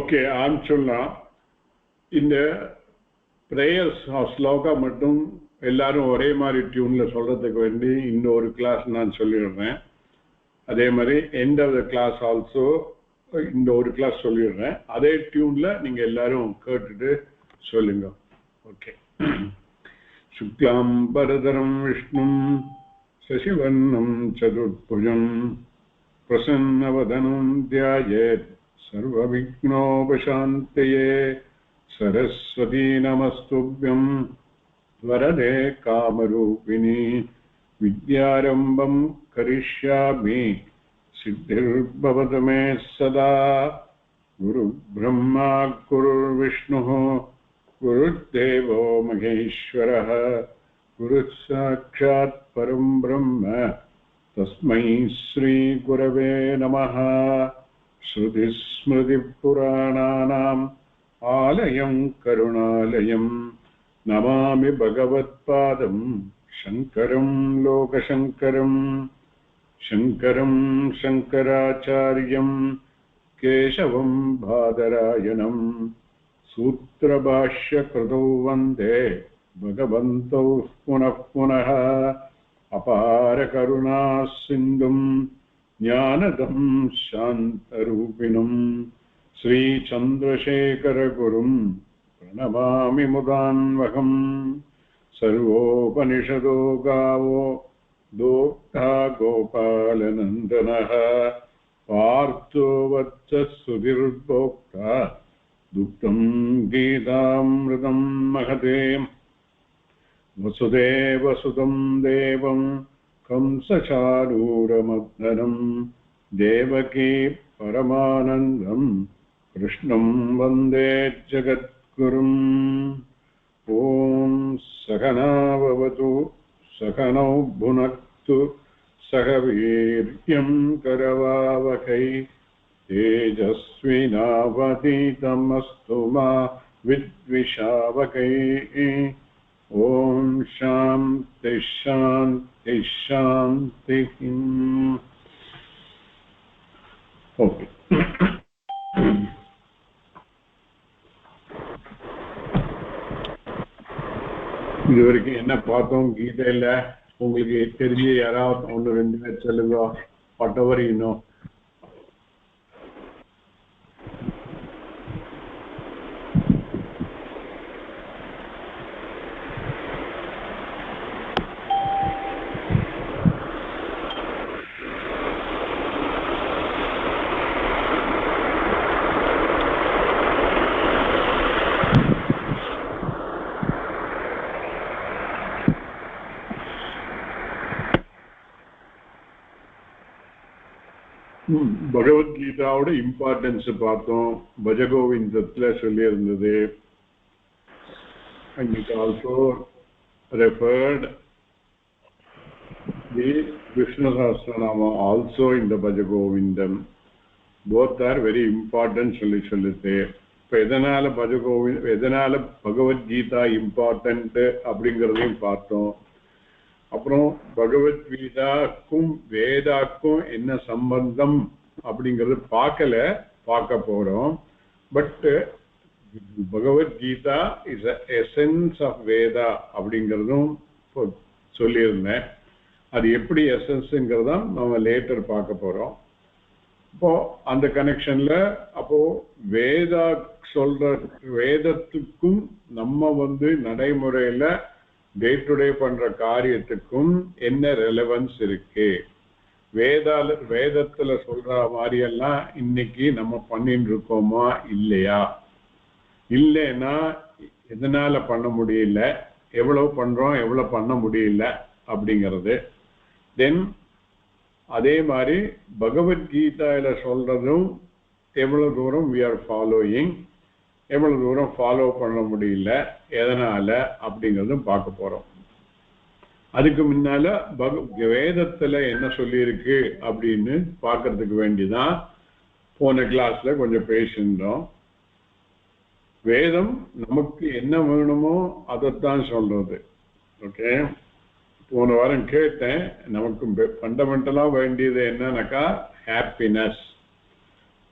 Okay ஆரம்பிச்சுடலாம். இந்த prayers shloka மட்டும் எல்லாரும் ஒரே மாதிரி டியூனில் சொல்கிறதுக்கு வேண்டி இன்னொரு கிளாஸ் நான் சொல்லிடுறேன். அதே மாதிரி end of the class also இந்த ஒரு கிளாஸ் சொல்லிடுறேன். அதே டியூனில் நீங்கள் எல்லாரும் கேட்டுட்டு சொல்லுங்க. ஓகே. சுக்லாம் பரதரம் விஷ்ணும் சசிவர்ணம் சதுர்புஜம் பிரசன்னவதனம் த்யாயேத் सर्वविघ्नोपशान्तये सरस्वती नमस्तुभ्यं वरदे कामरूपिणी विद्यारम्भं करिष्यामि सिद्धिर्भवतु मे सदा गुरुब्रह्मा गुरुर्विष्णुः गुरुर्देवो महेश्वरः गुरुः साक्षात् परं ब्रह्म तस्मै श्रीगुरवे नमः. श्रुतिस्मृतिपुराणानाम् आलयं करुणालयं नमामि भगवत्पादं शङ्करं लोकशङ्करं शङ्करं शङ्कराचार्यं केशवं बादरायणं सूत्रभाष्यकृतौ वन्दे भगवन्तौ पुनः पुनः अपारकरुणा सिन्धुं ज्ञानदं शान्तरूपिणं श्रीचन्द्रशेखरगुरुं प्रणमामि मुदान्वहं. सर्वोपनिषदो गावो दोग्धा गोपालनन्दनः पार्थो वत्सः दुग्धं गीतामृतं महते वसुदेवसुतं देवं कंसचारूरमर्दनं देवकी परमानन्दं कृष्णं वन्दे जगद्गुरुम्. ॐ सहना भवतु सहनौ भुनक्तु सह वीर्यं करवावहै तेजस्विनावधीतमस्तु मा विद्विषावहै. ओम शांति शांति शांति. ओके. இதுவரைக்கும் என்ன பார்த்தோம் கீதையில? உங்களுக்கு தெரிஞ்ச யாராவது ஒன்று ரெண்டு பேர் சொல்லுங்க. Whatever you know. பகவத்கீதாவோட இம்பார்ட்டன்ஸ் பார்த்தோம். பஜகோவிந்தத்துல சொல்லி இருந்தது. it also referred the Vishnu Sahasranama also in the Bhajagovindam. Both are very important சொல்லிட்டு இப்போ எதனால எதனால பகவத்கீதா இம்பார்ட்டன்ட் அப்படிங்கிறதையும் பார்த்தோம். அப்புறம் பகவத்கீதாக்கும் வேதாக்கும் என்ன சம்பந்தம் அப்படிங்கிறது பார்க்க போறோம். But Bhagavad Gita is essence of Veda அப்படிங்கிறதும் சொல்லியிருந்தேன். அது எப்படி எசன்ஸுங்கிறதான் நம்ம லேட்டர் பார்க்க போறோம். இப்போ அந்த கனெக்ஷன்ல அப்போ வேதா சொல்ற வேதத்துக்கும் நம்ம நடைமுறையில டே டு டே பண்ற காரியத்துக்கும் என்ன ரெலவன்ஸ் இருக்கு, வேதத்துல சொல்ற மாதிரி எல்லாம் இன்னைக்கு நம்ம பண்ணிட்டு இருக்கோமா இல்லையா, இல்லைன்னா எதனால பண்ண முடியல, எவ்வளவு பண்றோம் எவ்வளவு பண்ண முடியல அப்படிங்கிறது. தென் அதே மாதிரி பகவத்கீதையில சொல்றதும் எவ்வளவு தூரம் we are following, எவ்வளவு தூரம் ஃபாலோ பண்ண முடியல, எதனால அப்படிங்கிறதும் பார்க்க போறோம். அதுக்கு முன்னால வேதத்துல என்ன சொல்லியிருக்கு அப்படின்னு பார்க்கறதுக்கு வேண்டிதான் போன கிளாஸ்ல கொஞ்சம் பேசியிருந்தோம். வேதம் நமக்கு என்ன வேணுமோ அதைத்தான் சொல்றது. ஓகே, போன வாரம் கேட்டேன், நமக்கு ஃபண்டமெண்டலா வேண்டியது என்னன்னாக்கா ஹாப்பினஸ்.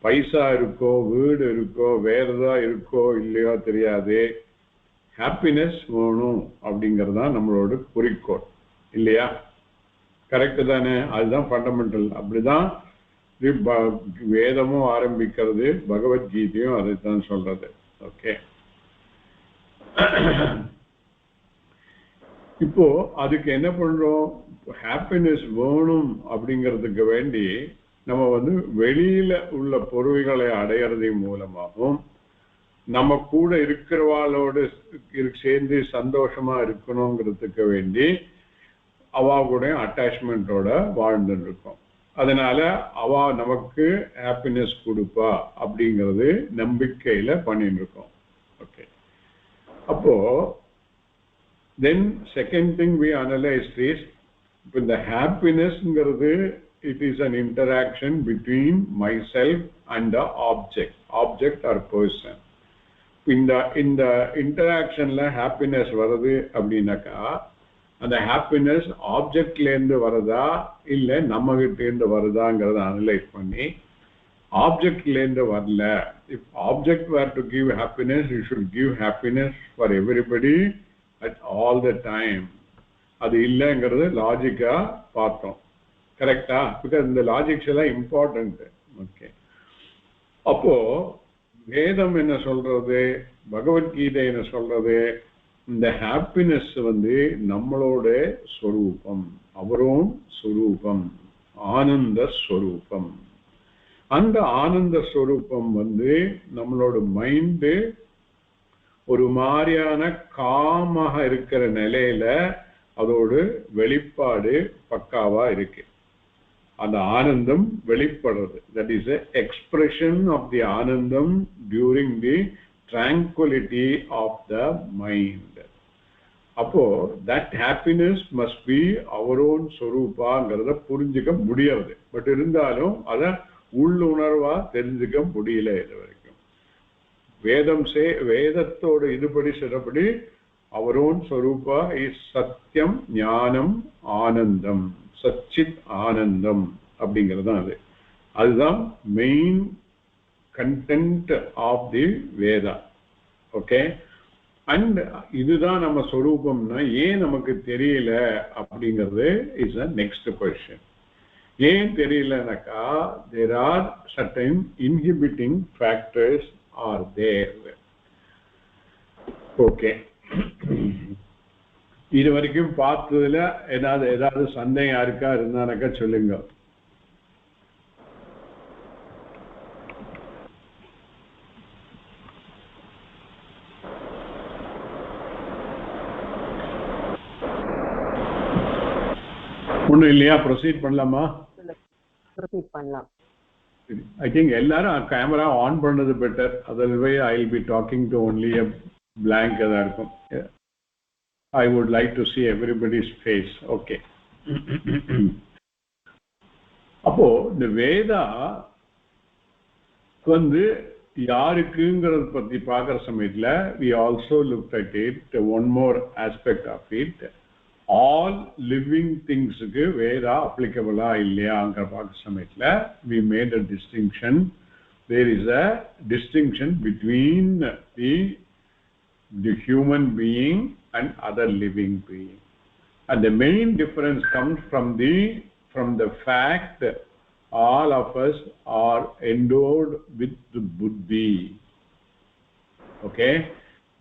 பைசா இருக்கோ வீடு இருக்கோ வேற ஏதாவது இருக்கோ இல்லையோ தெரியாது, ஹாப்பினஸ் வேணும் அப்படிங்கிறது தான் நம்மளோட குறிக்கோள் இல்லையா? கரெக்டு தானே? அதுதான் ஃபண்டமெண்டல். அப்படிதான் வேதமும் ஆரம்பிக்கிறது, பகவத்கீதையும் அதைத்தான் சொல்றது. ஓகே, இப்போ அதுக்கு என்ன பண்றோம்? ஹாப்பினஸ் வேணும் அப்படிங்கிறதுக்கு வேண்டி நம்ம வெளியில உள்ள பொருள்களை அடையிறது மூலமாகவும் நம்ம கூட இருக்கிறவாளோடு சேர்ந்து சந்தோஷமா இருக்கணுங்கிறதுக்கு வேண்டி அவ கூட அட்டாச்மெண்டோட வாழ்ந்துட்டு இருக்கோம். அதனால அவ நமக்கு ஹாப்பினஸ் கொடுப்பா அப்படிங்கிறது நம்பிக்கையில பண்ணிட்டு இருக்கோம். ஓகே, அப்போ then second thing we analyzed is when the happiness it is an interaction between myself and the object or person. in the interaction la happiness varudhu abdinaka அந்த ஹாப்பினஸ் ஆப்ஜெக்ட்ல இருந்து வருதா இல்ல நம்ம கிட்ட இருந்து வருதாங்கிறத அனலைஸ் பண்ணி, ஆப்ஜெக்ட்ல இருந்து வரல, if object were to give happiness you should give happiness for everybody at all the time. அது இல்லைங்கிறது லாஜிக்கா பார்த்தோம். கரெக்டா? பிகாஸ் இந்த லாஜிக்ஸ் எல்லாம் இம்பார்ட்டன்ட். ஓகே, அப்போ வேதம் என்ன சொல்றது, பகவத்கீதை என்ன சொல்றது? இந்த ஹாப்பினஸ் நம்மளோட ஸ்வரூபம், அவரும் ஸ்வரூபம், ஆனந்த ஸ்வரூபம். அந்த ஆனந்த ஸ்வரூபம் நம்மளோட மைண்டு ஒரு மாதிரியான காமாக இருக்கிற நிலையில அதோட வெளிப்பாடு பக்காவா இருக்கு. அந்த ஆனந்தம் வெளிப்படுறது, that is the expression of the ஆனந்தம் during the tranquility of the mind. அப்போ that happiness must be our own ஸ்வரூபாங்கிறத புரிஞ்சுக்க முடியாது. பட் இருந்தாலும் அதை உள்ளுணர்வா தெரிஞ்சுக்க முடியல இது வரைக்கும். வேதத்தோட இதுபடி சிறப்படி our own ஸ்வரூபா is சத்தியம் ஞானம் ஆனந்தம், சச்சித் ஆனந்தம் அப்படிங்கிறது தான் அது. அதுதான் main content of the Veda. Okay, and இதுதான் நம்ம ஸ்வரூபம்னா ஏன் நமக்கு தெரியல அப்படிங்கிறது is the next question. ஏன் தெரியலனாக்கா there are certain inhibiting factors are there. Okay, இது வரைக்கும் பார்த்ததுல ஏதாவது சந்தேகம் யாருக்கா இருந்தானாக்கா சொல்லுங்க. ஒன்றும் இல்லையா? ப்ரொசீட் பண்ணலாமா? ப்ரொசீட் பண்ணலாம். ஐ திங்க் எல்லாரும் கேமரா ஆன் பண்ணது better. Otherwise I will be talking to only a blank தான் இருக்கும். I would like to see everybody's face. Okay, அப்போ இந்த வேதா யாருக்குங்கிறத பத்தி பார்க்குற சமயத்துல we also looked at it, one more aspect of it, all living things க்கு வேதா applicable-ஆ இல்லையாங்கிற பார்க்குற சமயத்துல we made a distinction. There is a distinction between the human being and other living being, and the main difference comes from the fact that all of us are endowed with the buddhi. Okay,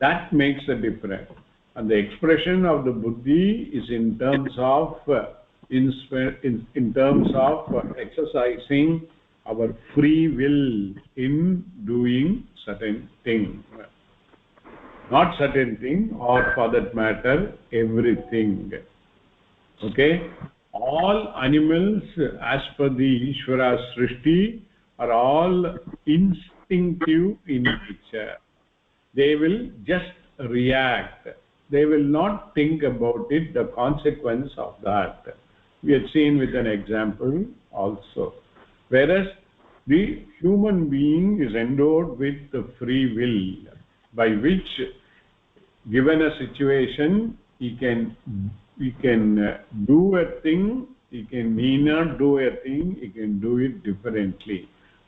that makes a difference, and the expression of the buddhi is in terms of exercising our free will in doing certain things, not certain thing, or for that matter everything. Okay, all animals as per the Ishvara Srishti are all instinctive in nature. They will just react. They will not think about it, the consequence of that. We had seen with an example also. Whereas the human being is endowed with the free will, by which given a situation he can do a thing, he need not do a thing, he can do it differently.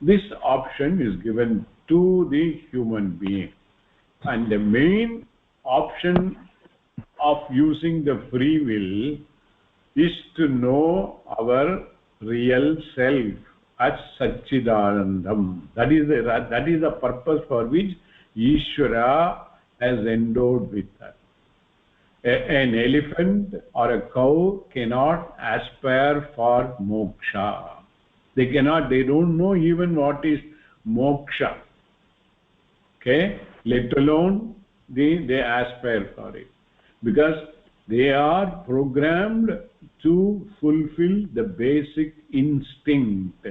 This option is given to the human being, and the main option of using the free will is to know our real self as Satchidanandam. That is the purpose for which Ishvara has endowed with us. An elephant or a cow cannot aspire for moksha. They don't know even what is moksha. Okay? Let alone they aspire for it. Because they are programmed to fulfill the basic instinct.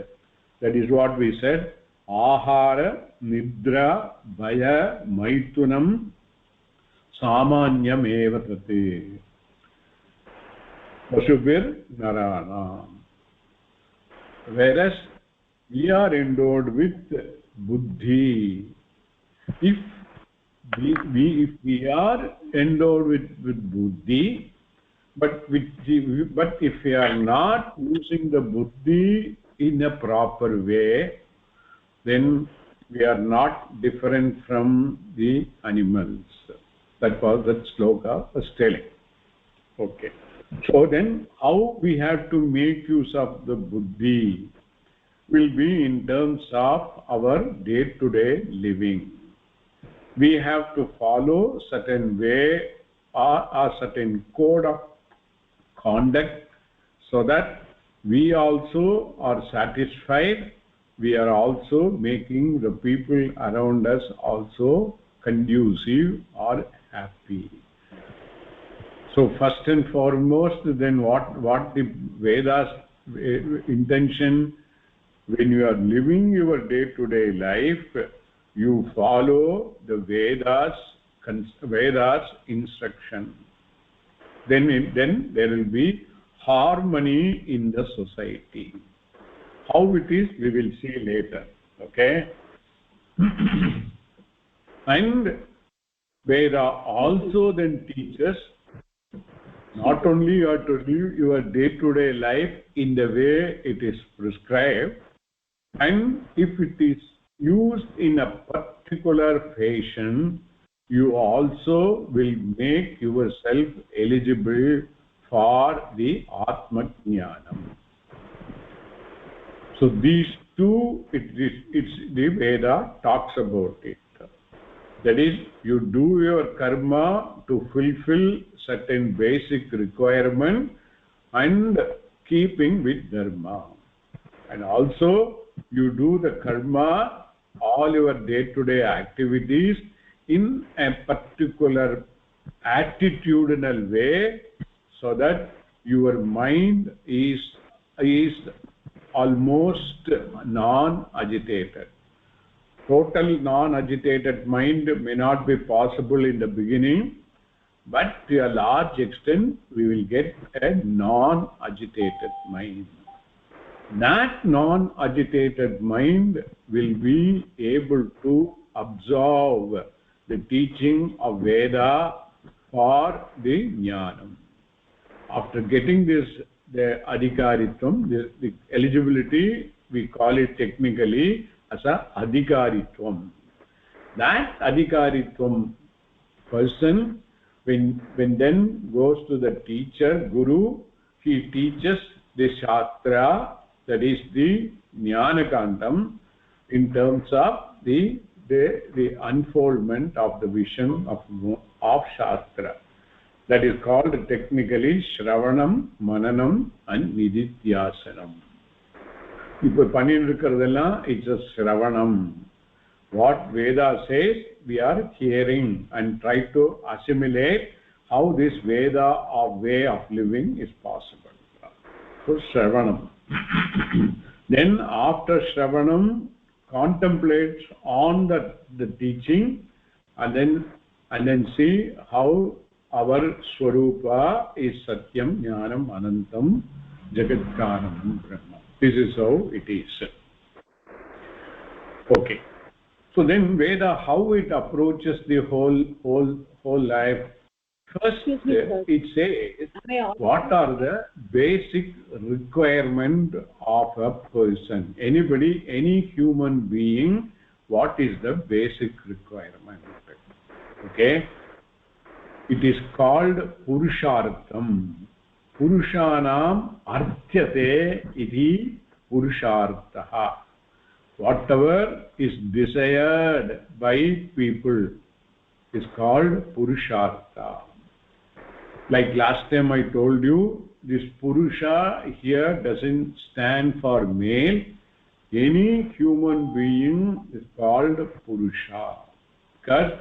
That is what we said. Ahara, nidra, bhaya, maitunam, samanyam eva tate. Pasubhir naranam. Whereas we are endowed with buddhi. If we are endowed with buddhi, but if we are not using the buddhi in a proper way, then we are not different from the animals. That was that sloka was telling. Okay. So then how we have to make use of the buddhi will be in terms of our day-to-day living. We have to follow certain way or a certain code of conduct so that we also are satisfied. We are also making the people around us also conducive or happy. So first and foremost, then what the Veda's intention, when you are living your day-to-day life, you follow the Veda's instruction. Then there will be harmony in the society. How it is, we will see later. Okay? And Veda also then teaches not only you have to live your day-to-day life in the way it is prescribed, and if it is used in a particular fashion, you also will make yourself eligible for the Atma Jnanam. So these two, it's the Veda talks about it. That is, you do your karma to fulfill certain basic requirement and keeping with dharma. And also, you do the karma, all your day-to-day activities in a particular attitudinal way so that your mind is almost non-agitated. Total non-agitated mind may not be possible in the beginning, but to a large extent we will get a non-agitated mind. That non-agitated mind will be able to absorb the teaching of Veda for the Jnanam. After getting this, the Adhikaritvam, the eligibility, we call it technically as a Adhikaritvam. That Adhikaritvam person, when then goes to the teacher, Guru, he teaches the Shastra, that is the Jnanakandam, in terms of the unfoldment of the vision of Shastra. That is called technically Shravanam, Mananam and Nididhyasanam. இப்போ பண்ணிட்டு இருக்கிறதெல்லாம் it's a Shravanam. What Veda says, we are hearing and try to assimilate how this Veda or way of living is possible. So Shravanam. Then after Shravanam, contemplates on the teaching and then see how our Swarupa is Satyam, Jnanam, Anantam, Jagatkaranam, Brahma. This is how it is. Okay. So then Veda, how it approaches the whole life First, it says what are the basic requirement of a person. Anybody, any human being, what is the basic requirement? Okay. It is called Purushartham. Purushanam arthyate iti Purusharthaha. Whatever is desired by people is called Purushartha. Like last time I told you, this Purusha here doesn't stand for male. Any human being is called Purusha. Because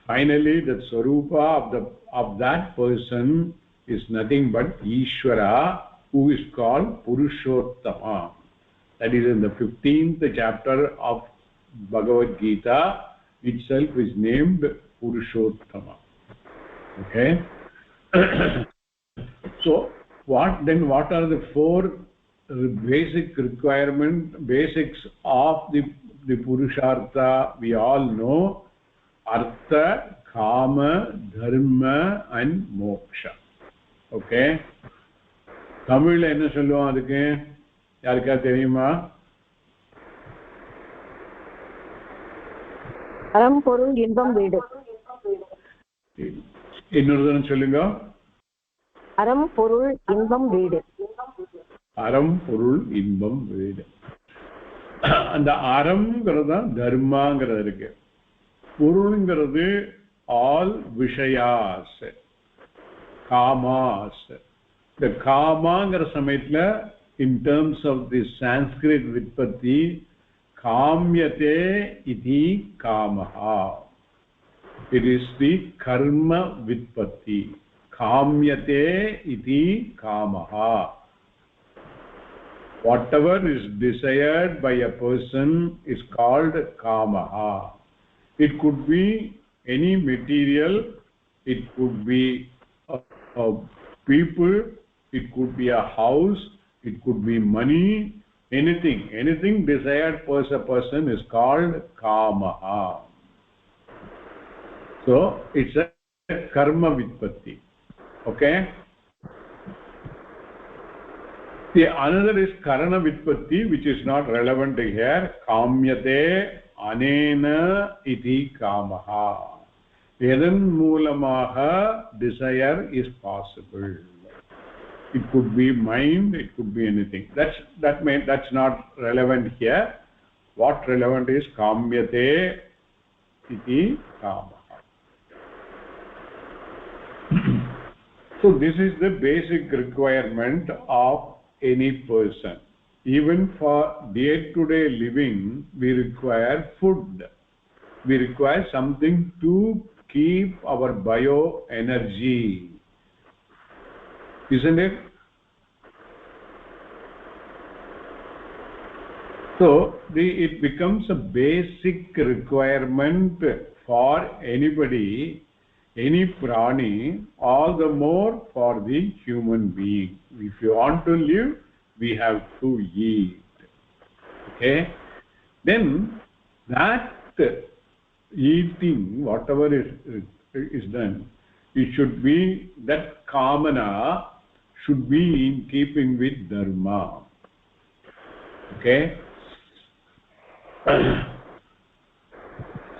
finally the Swarupa of that person is nothing but Ishvara, who is called Purushottama. That is in the 15th chapter of Bhagavad Gita itself is named Purushottama. Okay. So what are the four basic basics of the Purushartha? We all know Artha, Kama, Dharma and Moksha. Okay. Tamil enna solluvom adukku yarukka theriyuma? அறம் பொருள் இன்பம் வீடு. இன்னொரு தடவை சொல்லுங்க. அறம் பொருள் இன்பம் வீடு. அறம் பொருள் இன்பம் வீடு. அந்த அறம்ங்கிறது தான் தர்மாங்கிறது இருக்கு. பொருள்ங்கிறது ஆல் விஷயாஸ், காமாஸ். இந்த காமாங்கிற சமயத்துல in terms of the Sanskrit விற்பத்தி காமியதே இதி காமஹா. It is the karma vitpatti. Kamyate iti kamaha. Whatever is desired by a person is called kamaha. It could be any material, it could be a people, it could be a house, it could be money, anything desired by a person is called kamaha. So it's a karma vitpatti. Okay. The another is karana vitpatti, which is not relevant here. Kamyate anena iti kamaha. Edan moolamaha desire is possible. It could be mind, it could be anything. That's not relevant here. What relevant is kamyate iti kamaha. So this is the basic requirement of any person. Even for day-to-day living, we require food. We require something to keep our bioenergy. Isn't it? So it becomes a basic requirement for anybody, any prani, all the more for the human being. If you want to live, we have to eat. Okay? Then that eating, whatever is done, it should be, that kamana should be in keeping with dharma. Okay?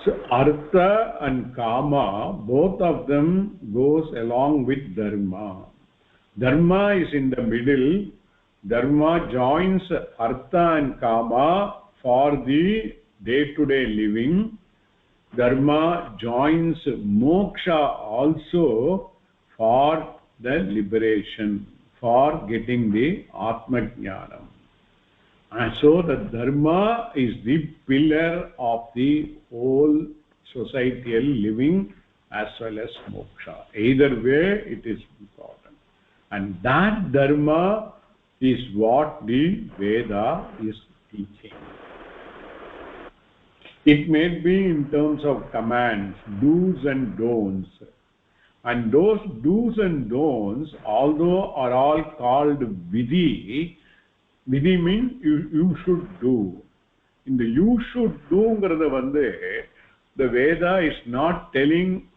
So artha and kama, both of them goes along with dharma. Dharma is in the middle. Dharma joins artha and kama for the day-to-day living. Dharma joins moksha also for the liberation, for getting the Atma Jnanam. And so the dharma is the pillar of the whole societal living as well as moksha. Either way, it is important. And that dharma is what the Veda is teaching. It may be in terms of commands, do's and don'ts. And those do's and don'ts, although are all called vidhi, vidhi means you should do. In the you should do, the Veda is not telling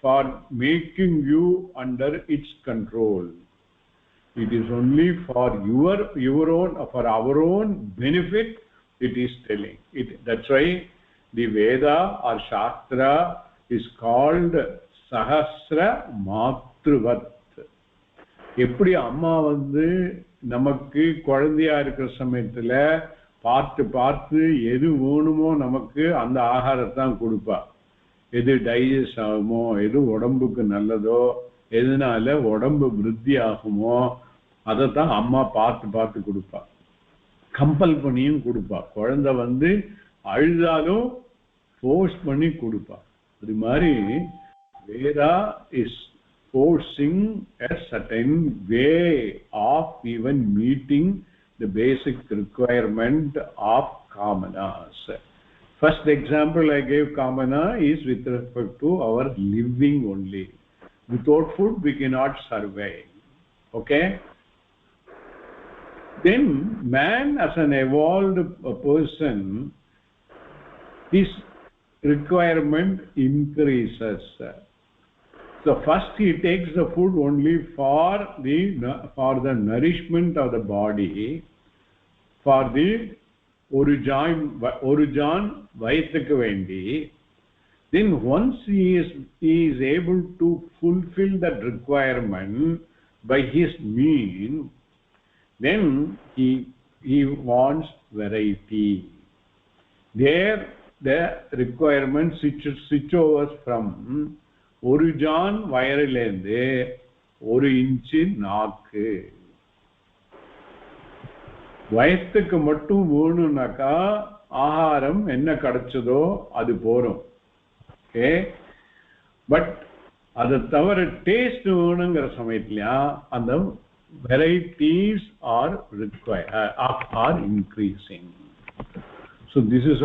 for making you under its control. It is only for your own, for our own benefit it is telling it. That's why the Veda or Shastra is called Sahasra Matruvat. எப்படி அம்மா வந்து நமக்கு குழந்தையா இருக்கிற சமயத்துல பார்த்து பார்த்து எது வேணுமோ நமக்கு அந்த ஆகாரத்தை தான் கொடுப்பா. எது டைஜஸ்ட் ஆகுமோ, எது உடம்புக்கு நல்லதோ, எதனால உடம்பு விருத்தி ஆகுமோ அதைத்தான் அம்மா பார்த்து பார்த்து கொடுப்பா. கம்பல் பண்ணியும் கொடுப்பா. குழந்தை வந்து அழுதாலும் ஃபோர்ஸ் பண்ணி கொடுப்பா. அது மாதிரி Veda is forcing a certain way of even meeting the basic requirement of kamanas. First example I gave kamana is with respect to our living only. Without food we cannot survive. Okay? Then man as an evolved person, his requirement increases. So first he takes the food only for the nourishment of the body, for the orujan vaythukku vendi. Then once he is able to fulfill that requirement by his means, then he wants variety. There the requirement switch over from ஒரு John வயரிலேருந்து 1 inch நாக்கு. வயத்துக்கு மட்டும் வேணும்னாக்கா ஆகாரம் என்ன கிடைச்சதோ அது போறோம். Okay, but அதை தவிர taste வேணுங்கிற சமயத்துலயா அந்த varieties are increasing. So this is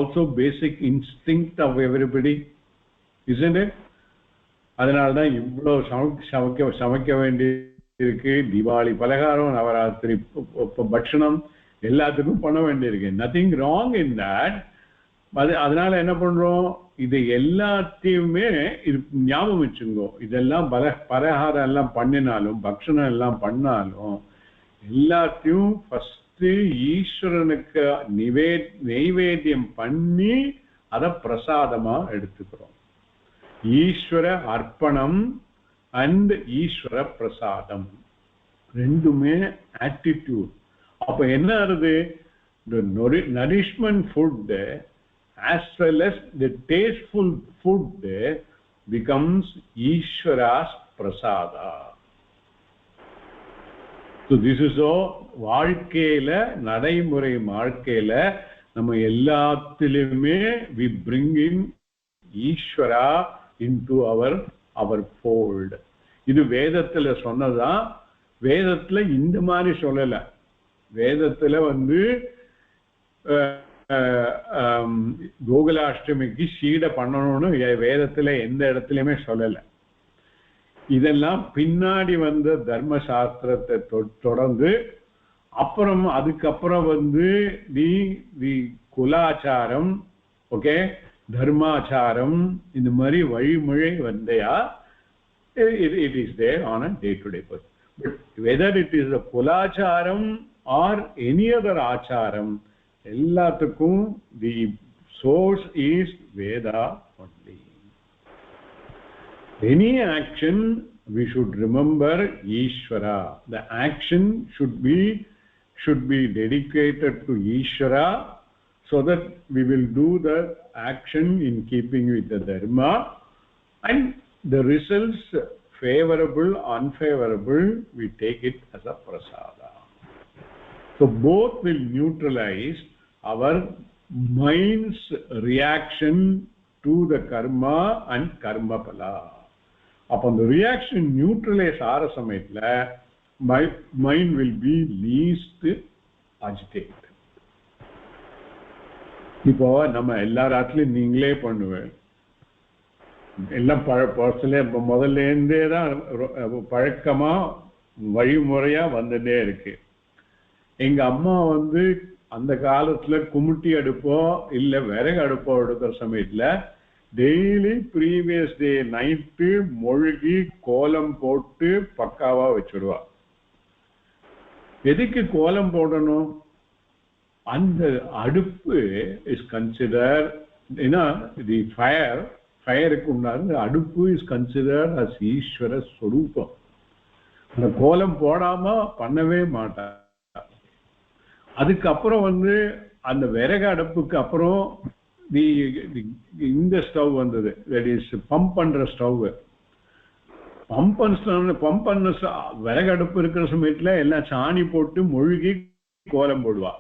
also basic instinct of everybody, isn't it? அதனால்தான் இவ்வளோ சமைக்க வேண்டி இருக்கு. தீபாவளி பலகாரம், நவராத்திரி பட்சணம் எல்லாத்துக்கும் பண்ண வேண்டியிருக்கு. Nothing wrong in that. அதனால என்ன பண்றோம், இது எல்லாத்தையுமே இது ஞாபகம் வச்சுங்கோ. இதெல்லாம் பலகாரம் எல்லாம் பண்ணினாலும் பக்ஷணம் எல்லாம் பண்ணாலும் எல்லாத்தையும் ஃபர்ஸ்ட் ஈஸ்வரனுக்கு நைவேத்தியம் பண்ணி அதை பிரசாதமா எடுத்துக்கிறோம். ஈஸ்வர அர்ப்பணம் அண்ட் ஈஸ்வர பிரசாதம் ரெண்டுமே ஆட்டிடியூட். அப்ப என்ன ஆகுது, the nourishment food as well as the tasteful food becomes Ishvara's prasada. So this is all வாழ்க்கையில, நடைமுறை வாழ்க்கையில நம்ம எல்லாத்திலுமே we bring in Ishvara into our fold. இது வேதத்துல சொன்னதான். வேதத்துல இந்த மாதிரி சொல்லல. வேதத்துல வந்து கோகுலாஷ்டமிக்கு சீட பண்ணணும்னு வேதத்துல எந்த இடத்துலயுமே சொல்லல. இதெல்லாம் பின்னாடி வந்த தர்மசாஸ்திரத்தை தொடர்ந்து அப்புறம் அதுக்கப்புறம் வந்து தி குலாச்சாரம், ஓகே, தர்மாச்சாரம், இந்த மாதிரி வழிமுறை வந்தையா it is there on a day-to-day basis. But whether it is a kulacharam or any other acharam, எல்லாத்துக்கும் the source is Veda only. Any action we should remember Ishvara. The action should be dedicated to Ishvara, so that we will do the action in keeping with the dharma, and the results, favorable, unfavorable, we take it as a prasada. So both will neutralize our mind's reaction to the karma and karma pala. Upon the reaction neutralize ஆற சமயத்துல my mind will be least agitated. இப்போ நம்ம எல்லா ராத்திரியும் நீங்களே பண்ணுவேன், எல்லாம் முதல்ல இருந்தே தான் பழக்கமா வழிமுறையா வந்துட்டே இருக்கு. எங்க அம்மா வந்து அந்த காலத்துல குமுட்டி அடுப்போ இல்ல விறகு அடுப்போ எடுக்கிற சமயத்துல டெய்லி ப்ரீவியஸ் டே நைட்டு மொழுகி கோலம் போட்டு பக்காவா வச்சுடுவா. எதுக்கு கோலம் போடணும்? அந்த அடுப்பு இஸ் கன்சிடர், ஏன்னா தி ஃபயருக்கு உண்டான அடுப்பு இஸ் கன்சிடர் அஸ் ஈஸ்வர ஸ்வரூபம். அந்த கோலம் போடாம பண்ணவே மாட்டார். அதுக்கப்புறம் அந்த விறகு அடுப்புக்கு அப்புறம் இந்த ஸ்டவ் வந்தது, தட் இஸ் பம்ப் பண்ற ஸ்டவ். பம்ப் பண்ண விறகு அடுப்பு இருக்கிற சமயத்துல எல்லாம் சாணி போட்டு மொழுகி கோலம் போடுவா.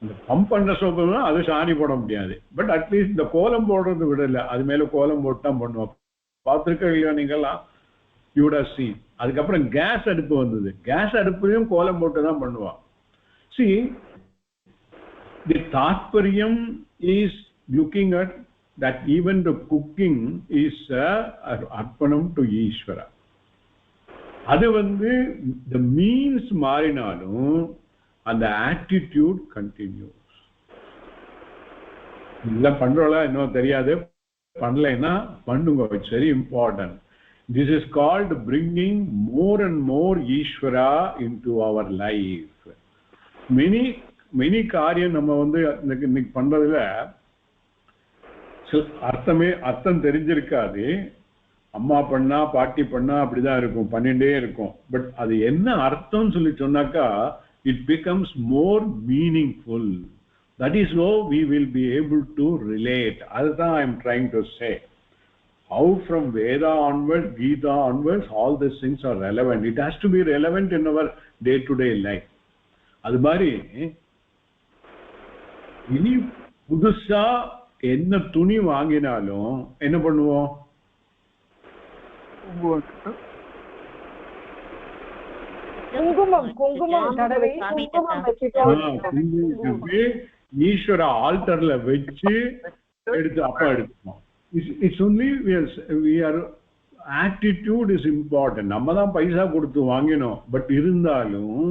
அந்த பம்ப் பண்ற ஸ்டவ் அது சாணி போட முடியாது. பட் அட்லீஸ்ட் இந்த கோலம் போடுறது விடல, அது மேல கோலம் போட்டு தான் பண்ணுவா. பார்த்துருக்க இல்லையா நீங்கெல்லாம்? யூடா சி. அதுக்கப்புறம் கேஸ் அடுப்பு வந்தது, கேஸ் அடுப்புலையும் கோலம் போட்டு தான் பண்ணுவா. C, the tathparyam is looking at that even the cooking is arpanam to Ishvara. அது the means மாறினாலும் அந்த attitude continues. இதெல்லாம் பண்றோம்ல இன்னும் தெரியாது, பண்ணலைன்னா பண்ணுங்க. It's very important. This is called bringing more and more Ishvara into our life. Many காரியம் நம்ம இன்னைக்கு பண்றதுல அர்த்தம் தெரிஞ்சிருக்காது. அம்மா பண்ணா பாட்டி பண்ணா அப்படிதான் இருக்கும், பண்ணிட்டே இருக்கும். பட் அது என்ன அர்த்தம் சொல்லி சொன்னாக்கா it becomes more meaningful. That is how we will be able to relate. அதுதான் I am trying to say. How from Veda onwards, Geetha onwards, all these things are relevant. It has to be relevant in our day-to-day life. அது மாதிரி இனி புதுசா என்ன துணி வாங்கினாலும் என்ன பண்ணுவோம்? ஈஸ்வர ஆல்டர்ல வச்சு எடுத்து அப்பா எடுத்துப்போம். It's only we are attitude is important. நம்ம தான் பைசா கொடுத்து வாங்கினோம், பட் இருந்தாலும்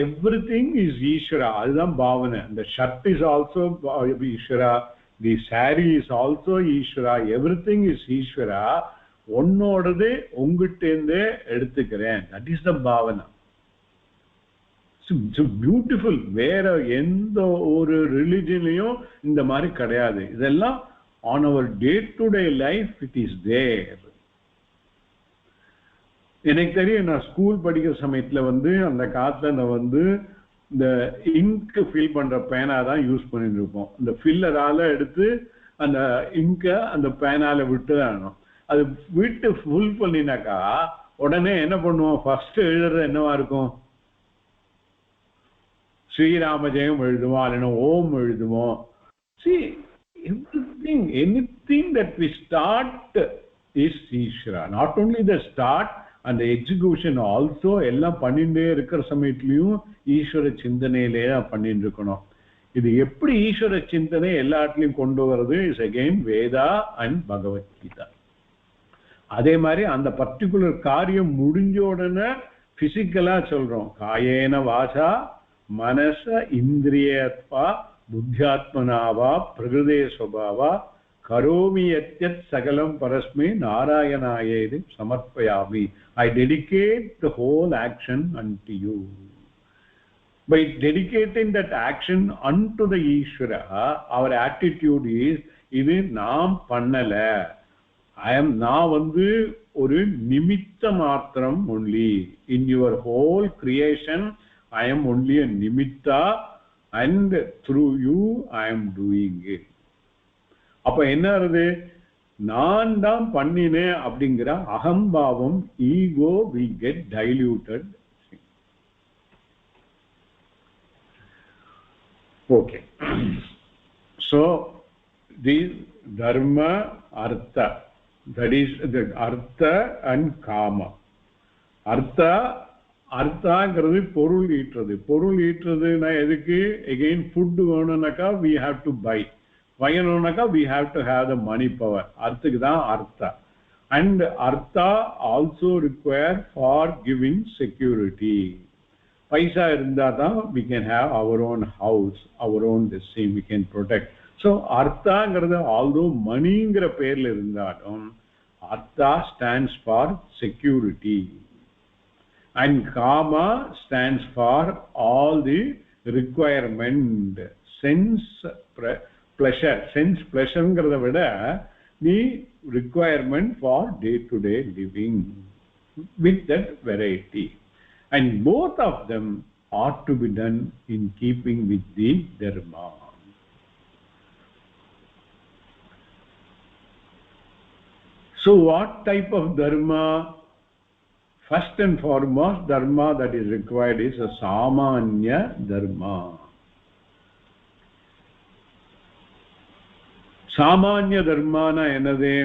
everything is Ishvara. அதுதான் பாவனை. The shirt is also Ishvara, the saree is also Ishvara, everything is Ishvara. ஒன்னோடதே உங்கிட்டேந்தே எடுத்துக்கிறேன். That is the பாவனை. So beautiful. வேற எந்த ஒரு ரிலிஜன்லயும் இந்த மாதிரி கிடையாது. இதெல்லாம் on our day-to-day life it is there. எனக்கு தெரியும், நான் ஸ்கூல் படிக்கிற சமயத்துல அந்த காலத்துல நான் இந்த இங்க் ஃபில் பண்ற பேனா தான் யூஸ் பண்ணிட்டு இருப்போம். இந்த ஃபில்லரால எடுத்து அந்த இங்க அந்த பேனால விட்டு தான். அது விட்டு ஃபுல் பண்ணினாக்கா உடனே என்ன பண்ணுவோம்? ஃபர்ஸ்ட் எழுதுறது என்னவா இருக்கும்? ஸ்ரீராம ஜெயம் எழுதுவோம், இல்லைன்னா ஓம் எழுதுவோம். See, anything that we start is Ishvara. Not only the start and the execution also, எல்லாம் பண்ணிட்டே இருக்கிற சமயத்திலையும் ஈஸ்வர சிந்தனையிலே பண்ணிட்டு இருக்கணும். இது எப்படி ஈஸ்வர சிந்தனை எல்லாத்துலயும் கொண்டு வருது? Is again Veda and Bhagavad Gita. அதே மாதிரி அந்த பர்டிகுலர் காரியம் முடிஞ்ச உடனே பிசிக்கலா சொல்றோம், காயேன வாசா மனச இந்திரியத்வா புத்தியாத்மனாவா பிரகிருதே ஸ்வபாவா கரோமி யத்யத் சகலம் பரஸ்மை நாராயணாயேதி சமர்ப்பயாமி. I dedicate the whole action unto you. By dedicating that action unto the Ishvara, our attitude is, இது நாம் பண்ணல, நான் ஒரு நிமித்த மாத்திரம் only. In your whole creation I am only a nimitta, and through you I am doing it. அப்ப என்ன ஆகுது? நான் தான் பண்ணினேன் அப்படிங்கிற அகம்பாவம், ego will get diluted. Okay. So these dharma, artha, that is the artha and kama. அர்த்தாங்கிறது பொருள் ஈட்டுறது. பொருள் ஈட்டுறதுன்னா எதுக்கு? again food வேணும்னாக்கா we have to buy. வாங்கணும்னாக்கா we have to have the money power. அர்த்துக்கு தான் அர்த்தா. and artha also require for giving security. பைசா இருந்தா தான் we can have our own house, our own thing, we can protect. So arthaங்கிறது although moneyங்கிற பேர்ல இருந்தாலும் artha stands for security and kama stands for all the requirement sense pleasure sense pleasureங்கிறத விட the requirement for day to day living with that variety, and both of them ought to be done in keeping with the dharma. So what type of dharma? First and foremost dharma that is required is a samanya dharma. Samanya dharma na enadhe?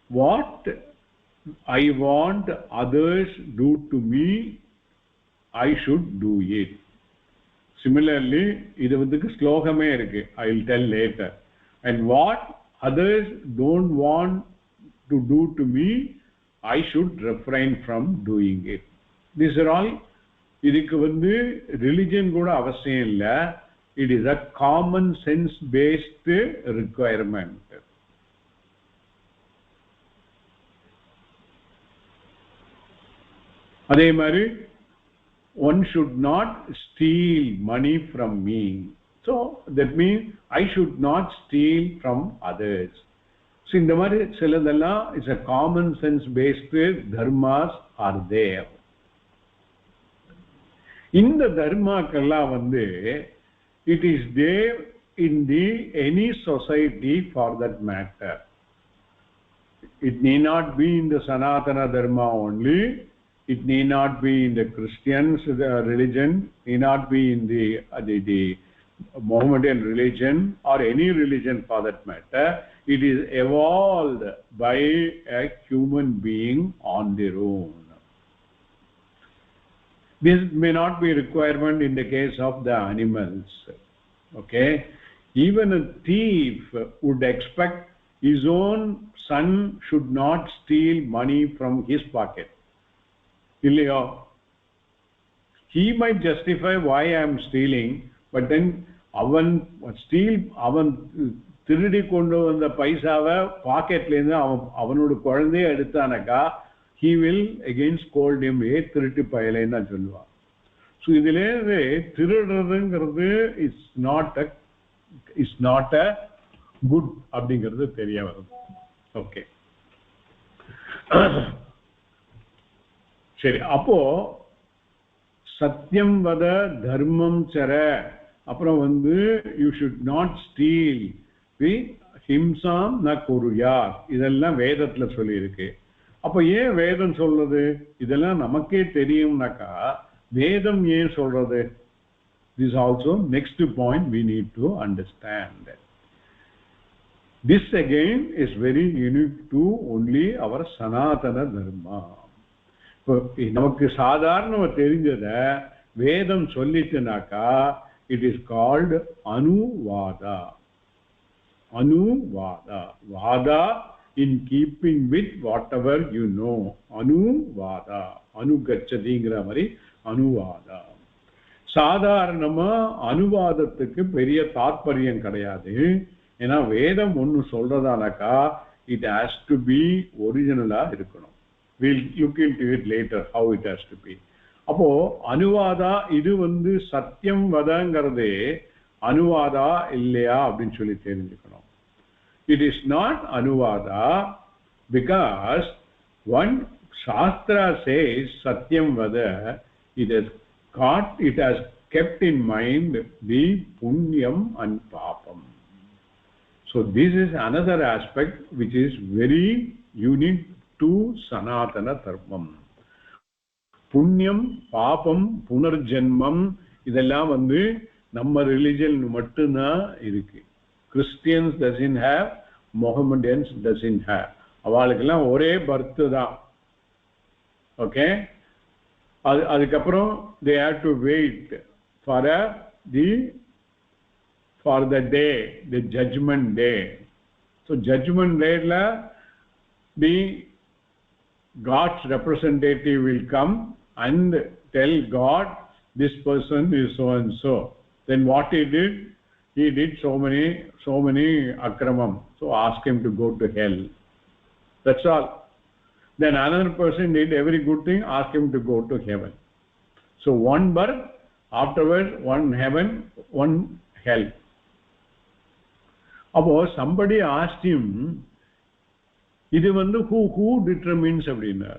What I want others do to me, I should do it. Similarly, idu vandukku slokame irukku, I will tell later. And what others don't want to do to me, I should refrain from doing it. These are all idukku vandu religion kuda avasiyam illa, it is a common sense based requirement. அதே மாதிரி one should not steal money from me, so that means I should not steal from others. So இந்த மாதிரி சிலதெல்லாம் is a common sense based dharmas are there. இந்த தர்மாக்கெல்லாம் வந்து it is there in the any society for that matter. It need not be in the Sanatana dharma only, it need not be in the Christians religion, need not be in the Mohammedan religion or any religion for that matter. It is evolved by a human being on their own. This may not be a requirement in the case of the animals. Okay, even a thief would expect his own son should not steal money from his pocket. Illiyo, he might justify why I am stealing, but then avan திருடி கொண்டு வந்த பைசாவை பாக்கெட்ல இருந்து அவனோட குழந்தையை எடுத்தானக்கா he will again scold him, ஏ திருட்டு பயலைன்னு தான் சொல்லுவான். ஸோ இதுலேருந்து திருடுறதுங்கிறது இட்ஸ் நாட் அ குட் அப்படிங்கிறது தெரிய வரும். ஓகே, சரி. அப்போ சத்தியம் வத தர்மம் சர, அப்புறம் வந்து யூ ஷுட் நாட் ஸ்டீல், ஹிம்சாம் ந குருயார், இதெல்லாம் வேதத்துல சொல்லி இருக்கு. அப்ப ஏன் வேதம் சொல்றது? இதெல்லாம் நமக்கே தெரியும்னாக்கா வேதம் ஏன் சொல்றது? This also next point we need to understand. This again is very unique to only our Sanatana dharma. நமக்கு சாதாரணமா தெரிஞ்சத வேதம் சொல்லிச்சுனாக்கா it is called anuvada. Anuvada, vada in keeping with whatever you know. Anuvada, anugachadiங்கிற மாதிரி அனுவாதா. சாதாரணமா அனுவாதத்துக்கு பெரிய தாற்பயம் கிடையாது. ஏன்னா வேதம் ஒன்று சொல்றதானாக்கா it has to be ஒரிஜினலா இருக்கணும். We'll look into it later how it has to be. அப்போ அனுவாதா இது வந்து சத்தியம் வதங்கிறது அனுவாதா இல்லையா அப்படின்னு சொல்லி தெரிஞ்சுக்கணும். It is not anuvada because one Shastra says satyam vada, it has kept in mind the punyam and papam. So this is another aspect which is very unique to Sanatana dharmam. புண்ணியம் பாபம் புனர்ஜென்மம் இதெல்லாம் வந்து நம்ம religion மட்டும்தான் இருக்கு. Christians doesn't have, Mohammedans doesn't have. அவளுக்கெல்லாம் ஒரே birth தான். ஓகே, அதுக்கப்புறம் they have to wait for the day, the judgment day. So judgment day la the God's representative will come and tell God this person is so and so. Then what he did, he did so many akramam, so ask him to go to hell. That's all. Then another person did every good thing, ask him to go to heaven. So one birth, afterwards one heaven, one hell. About somebody asked him, idu vandu who determines abdina?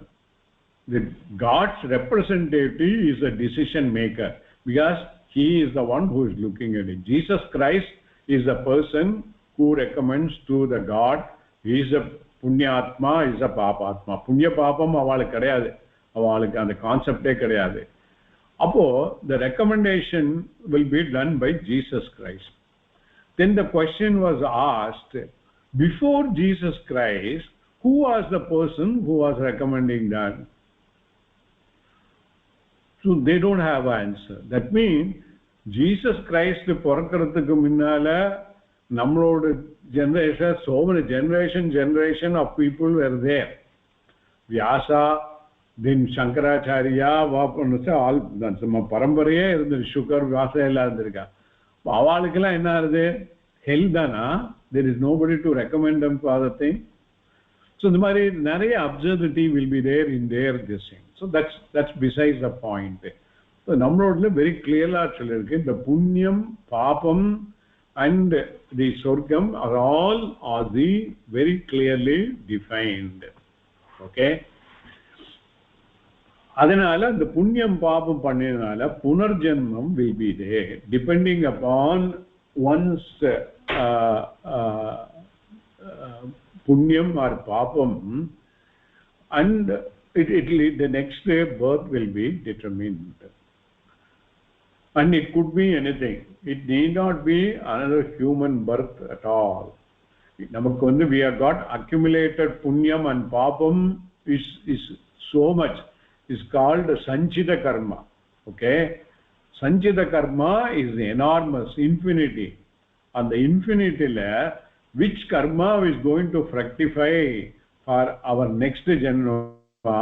The God's representative is a decision maker, because he is the one who is looking at it. Jesus Christ is the person who recommends to the God. He is a punyatma, is a papatma. Punya papam avalukku kedaiyadhu, avalukku and concept e kedaiyadhu. Appo the recommendation will be done by Jesus Christ. Then the question was asked, before Jesus Christ, who was the person who was recommending that? So they don't have an answer. That means Jesus Christ porakkaradhukku munnala nammaloda generation, so many generation of people were there. Vyasa, then Shankaracharya, all நம்ம பரம்பரையே இருந்தது. Sugar Vyasa எல்லாம் இருந்திருக்கா. அவளுக்கெல்லாம் என்ன ஆகுது? ஹெல் தானா? There is nobody to recommend them for other thing. So the மாதிரி நிறைய absurdity will be there in their this thing. So that's besides the point. So நம்மளோட very clearly சொல்லிருக்கு, the punyam, papam and the sorgam are the very clearly defined. Okay. அதனால இந்த புண்ணியம் பாபம் பண்ணினால புனர்ஜென்மம் will be there depending upon one's punyam or papam, and the next birth will be determined. And it could be anything. It need not be another human birth at all. Namakku vandu we have got accumulated punyam and papam is so much. Is called sanchita karma. Okay, sanchita karma is enormous, infinity. And the infinity layer, which karma is going to fructify for our next janma,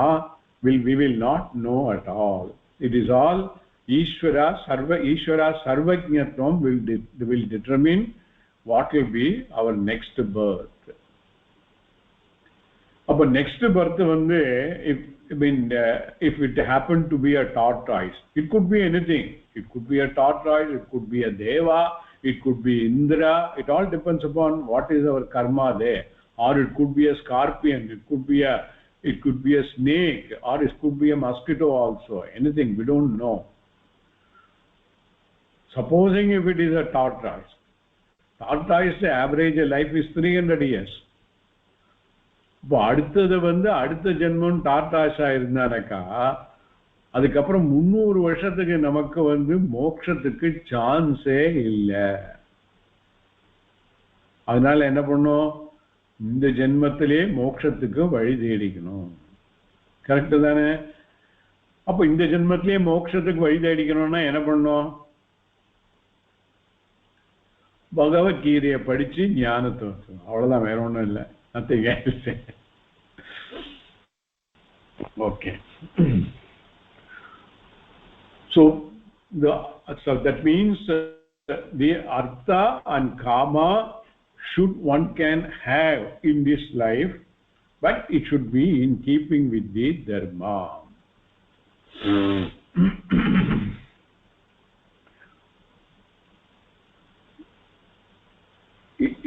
we will not know at all. It is all Ishvara sarvajnatvam will determine what will be our next birth. But next birth vandu, if it happened to be a tortoise, it could be anything. It could be a tortoise, it could be a deva, it could be Indra. It all depends upon what is our karma there. Or it could be a scorpion, it could be a snake, or it could be a mosquito also. Anything, we don't know. Supposing if it is a tortoise, the average life is 300 years. இப்போ அடுத்தது வந்து அடுத்த ஜென்மம் டாட்டாஷா இருந்தானக்கா, அதுக்கப்புறம் 300 வருஷத்துக்கு நமக்கு வந்து மோட்சத்துக்கு சான்ஸே இல்லை. அதனால என்ன பண்ணோம்? இந்த ஜென்மத்திலே மோட்சத்துக்கு வழி தேடிக்கணும். கரெக்டு தானே? அப்போ இந்த ஜென்மத்திலே மோட்சத்துக்கு வழி தேடிக்கணும்னா என்ன பண்ணோம்? பகவத்கீதையை படிச்சு ஞானத்தை வச்சோம். அவ்வளவுதான், வேற ஒன்றும் இல்லை. Nothing else. Okay. So that means the artha and kama one can have in this life, but it should be in keeping with the dharma.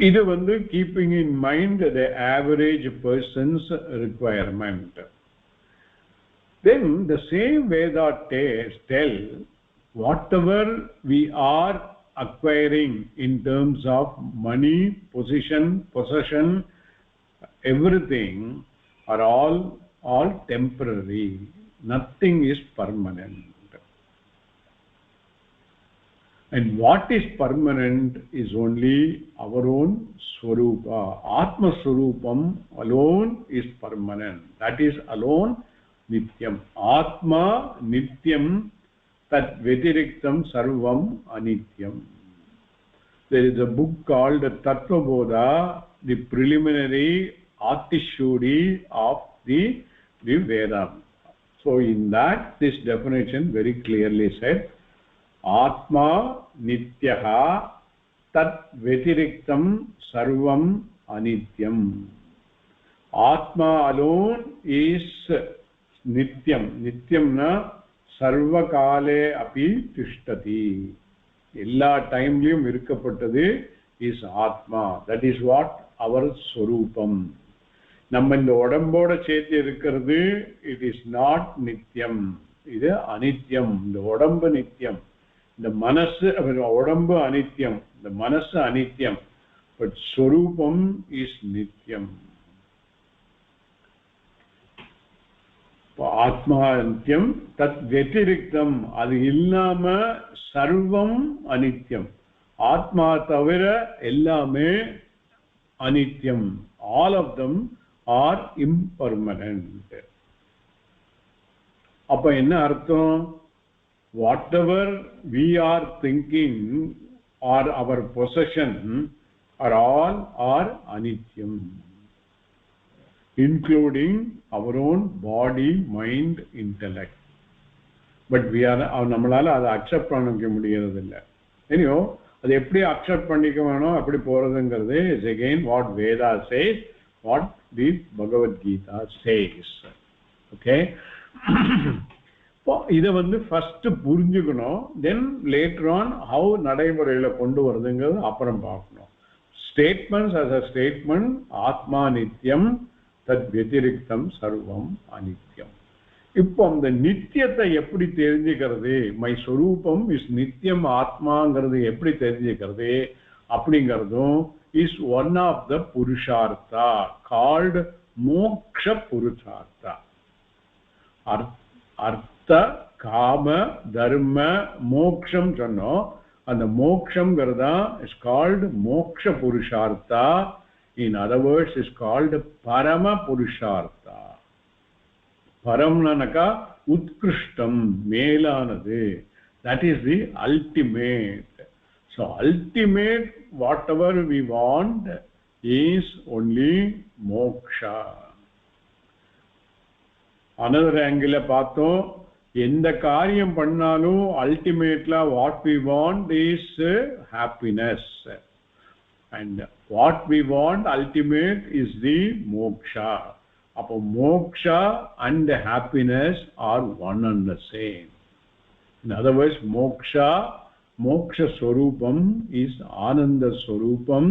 இது வந்து keeping in mind the average person's requirement. Then the same Veda tell whatever we are acquiring in terms of money, possession, everything are all temporary. Nothing is permanent. And what is permanent is only our own Swarupa. Atma Swarupam alone is permanent. That is alone Nityam. Atma Nityam Tat Vetiriktam Sarvam Anityam. There is a book called Tattva Bodha, the preliminary Atishuri of the Veda. So in that, this definition very clearly said, Atma Nityaha tat vetiriktam sarvam anityam. Atma alone is nityam. Nityam na sarvakale api tishtati. Ella timeliyum irukkapattadu is Atma. That is what our Swarupam. நம்ம இந்த உடம்போட சேர்த்து இருக்கிறது, it is not நித்தியம், இது அனித்யம். இந்த உடம்பு நித்தியம், இந்த மனசு உடம்பு அனித்யம், இந்த மனசு அனித்யம், பட் ஸ்வரூபம் இஸ் நித்தியம். ஆத்மா நித்தியம், தத் வெதிரிக்தம், அது இல்லாம சர்வம் அனித்யம். ஆத்மா தவிர எல்லாமே அனித்யம். All of them are impermanent. அப்ப என்ன அர்த்தம்? Whatever we are thinking or our possession all are anityam, including our own body, mind, intellect. But we are நம்மளால அதை அக்செப்ட் பண்ணிக்க முடியறது இல்லை. anyhow அது எப்படி அக்செப்ட் பண்ணிக்க வேணும், அப்படி போறதுங்கிறது is again what Veda says, what the Bhagavad Gita says. Okay. இதை ஃபர்ஸ்ட் புரிஞ்சுக்கணும். then later on how நடைமுறையில கொண்டு வருதுங்கிறது அப்புறம் பார்க்கணும். statements as a statement, ஆத்மா நித்தியம், தத் வெதிரிக்தம் சர்வம் அனித்யம். இப்போ அந்த நித்தியத்தை எப்படி தெரிஞ்சுக்கிறது, மை ஸ்வரூபம் இஸ் நித்தியம் ஆத்மாங்கிறது எப்படி தெரிஞ்சுக்கிறது அப்படிங்கிறதும் இஸ் ஒன் ஆஃப் த புருஷார்த்தா கால்டு மோக்ஷ புருஷார்த்தா. அர்த்த காம தர்ம மோக்ஷம் சொன்னோம். அந்த மோக்ஷங்கிறதா இஸ் கால்டு மோக்ஷ புருஷார்த்தா. In other words is called பரம புருஷார்த்தா. பரம்னாக்கா உத்கிருஷ்டம், மேலானது. That is the ultimate. So ultimate whatever we want is only மோக்ஷா. அனதர் ஆங்கிள் பார்த்தோம், எந்த காரியம் பண்ணாலும் அல்டிமேட்ல what we want is happiness, and what we want ultimate is the மோக்ஷா. அப்போ மோக்ஷா and happiness are one and the same. In other words, moksha swarupam is ananda swarupam.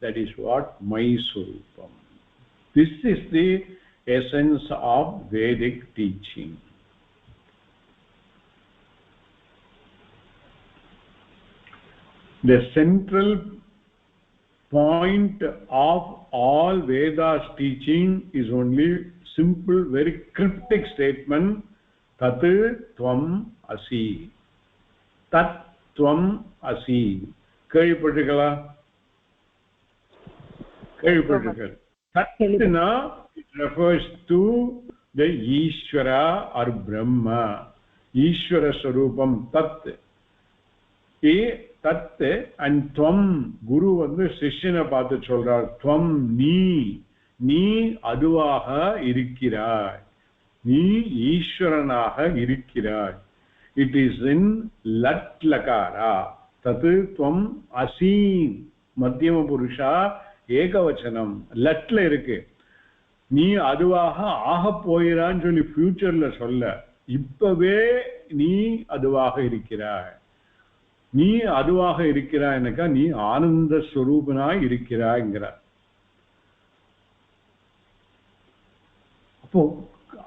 That is what my swarupam. This is the essence of Vedic teaching. The central point of all Veda's teaching is only simple, very cryptic statement, tat tvam asi. Tat tvam asi. கேள்விப்பட்டிருக்கா? கேள்விப்பட்டிருக்க. Tatna, it refers to the Ishvara or Brahma. Ishvara Swarupam Tat. Dutt and துவம். குரு சிஷ்யனை பார்த்து சொல்றார், துவம் நீ அதுவாக இருக்கிறாய், நீ ஈஸ்வரனாக இருக்கிறாய். இட் இஸ் இன் லட் லகாரா. தத் துவம் அசி மத்தியம புருஷா ஏகவச்சனம் லட்ல இருக்கு. நீ அதுவாக ஆக போயிறான்னு சொல்லி ஃபியூச்சர்ல சொல்ல, இப்பவே நீ அதுவாக இருக்கிறாய். நீ அதுவாக இருக்கிறாய்னாக்கா நீ ஆனந்த ஸ்வரூபனாய் இருக்கிறாய்ங்கிற.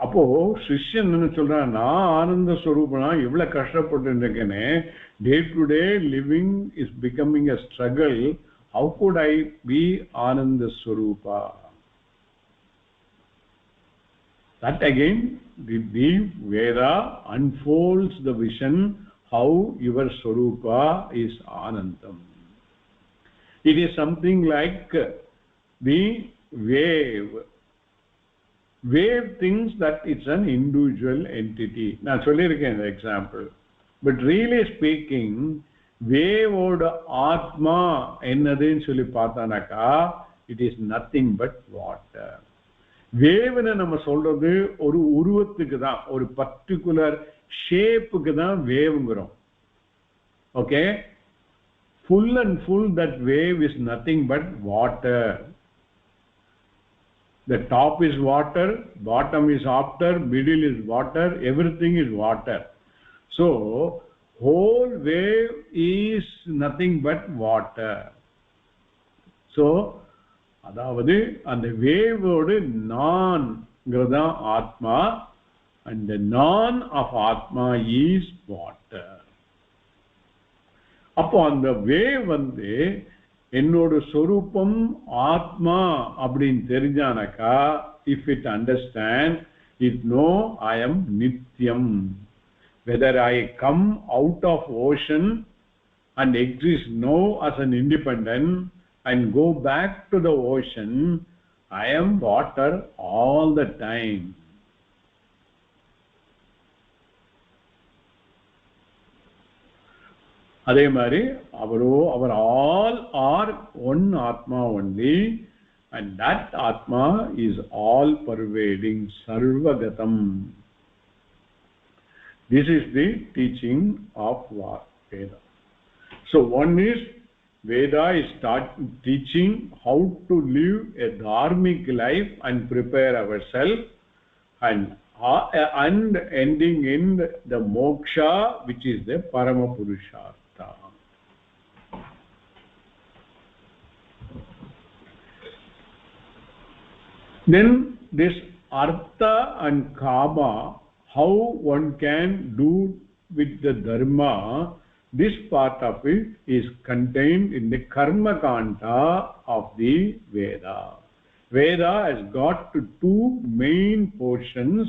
அப்போ சிஷ்யன் என்ன சொல்றான், நான் ஆனந்த ஸ்வரூபனா எவ்வளவு கஷ்டப்பட்டு இருக்கேனே, day to day living is becoming a struggle, how good I be Ananda Swarupa? That again the Veda unfolds the vision how your Swarupa is Anandam. It is something like the wave. Wave thinks that it's an individual entity. Now, sollirukken the example. But really speaking, wave oda Atma ennadhu solli paathanaka, it is nothing but water. வேவ்னு நம்ம சொல்றது ஒரு உருவத்துக்கு தான், ஒரு particular ஷேப்புக்கு தான் வேவ்ங்கிறோம். Okay, full and full, that wave is nothing but water. The top is water, bottom is water, middle is water, everything is water. So whole wave is nothing but water. So adavadu and the wave odu non grada atma, and the non of atma is water. Upon the wave வந்து என்னோட சொரூபம் ஆத்மா அப்படின்னு தெரிஞ்சானக்கா, if it understand, it know I am nityam. Whether I come out of ocean and exist now as an independent and go back to the ocean, I am water all the time. அதே மாதிரி our all are one atma only, and that atma is all pervading, sarvagatam. This is the teaching of Veda. So one is Veda is teaching how to live a dharmic life and prepare ourselves, and ending in the moksha, which is the parama purushartha. Then this artha and kama, how one can do with the dharma, this part of it is contained in the karma kanta of the Veda. Veda has got two main portions.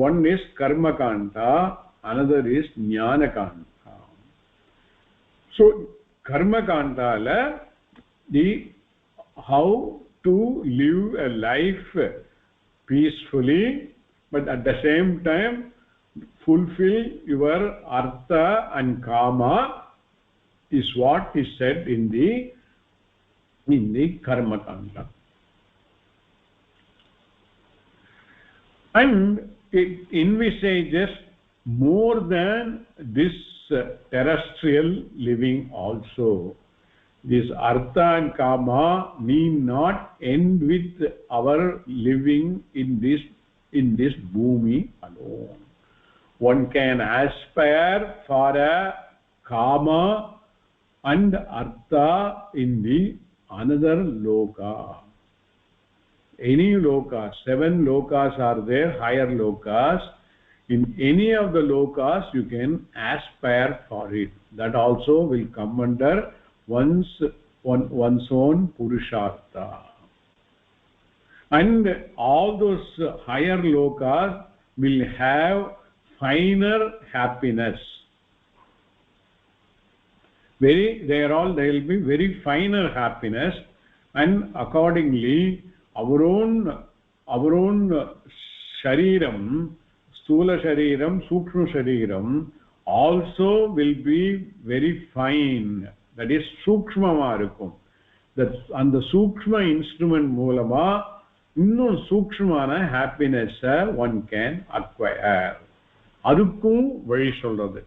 One is karma kanta, another is jnana kanta. So karma kanta la the how to live a life peacefully, but at the same time fulfill your artha and kama, is what is said in the karma kanda. And it envisages more than this terrestrial living also. This artha and kama need not end with our living in this bhumi alone. One can aspire for a kama and artha in the another loka. Any loka, 7 lokas are there, higher lokas. In any of the lokas you can aspire for it. That also will come under one's own purushartha. And all those higher lokas will have finer happiness. They will be very finer happiness, and accordingly our own shariram, sthula shariram, sukshma shariram also will be very fine. That is sukshmama irukum. That and the sukshma instrument moolama innum sukshmana happiness one can acquire. Adukkum vali solradhu.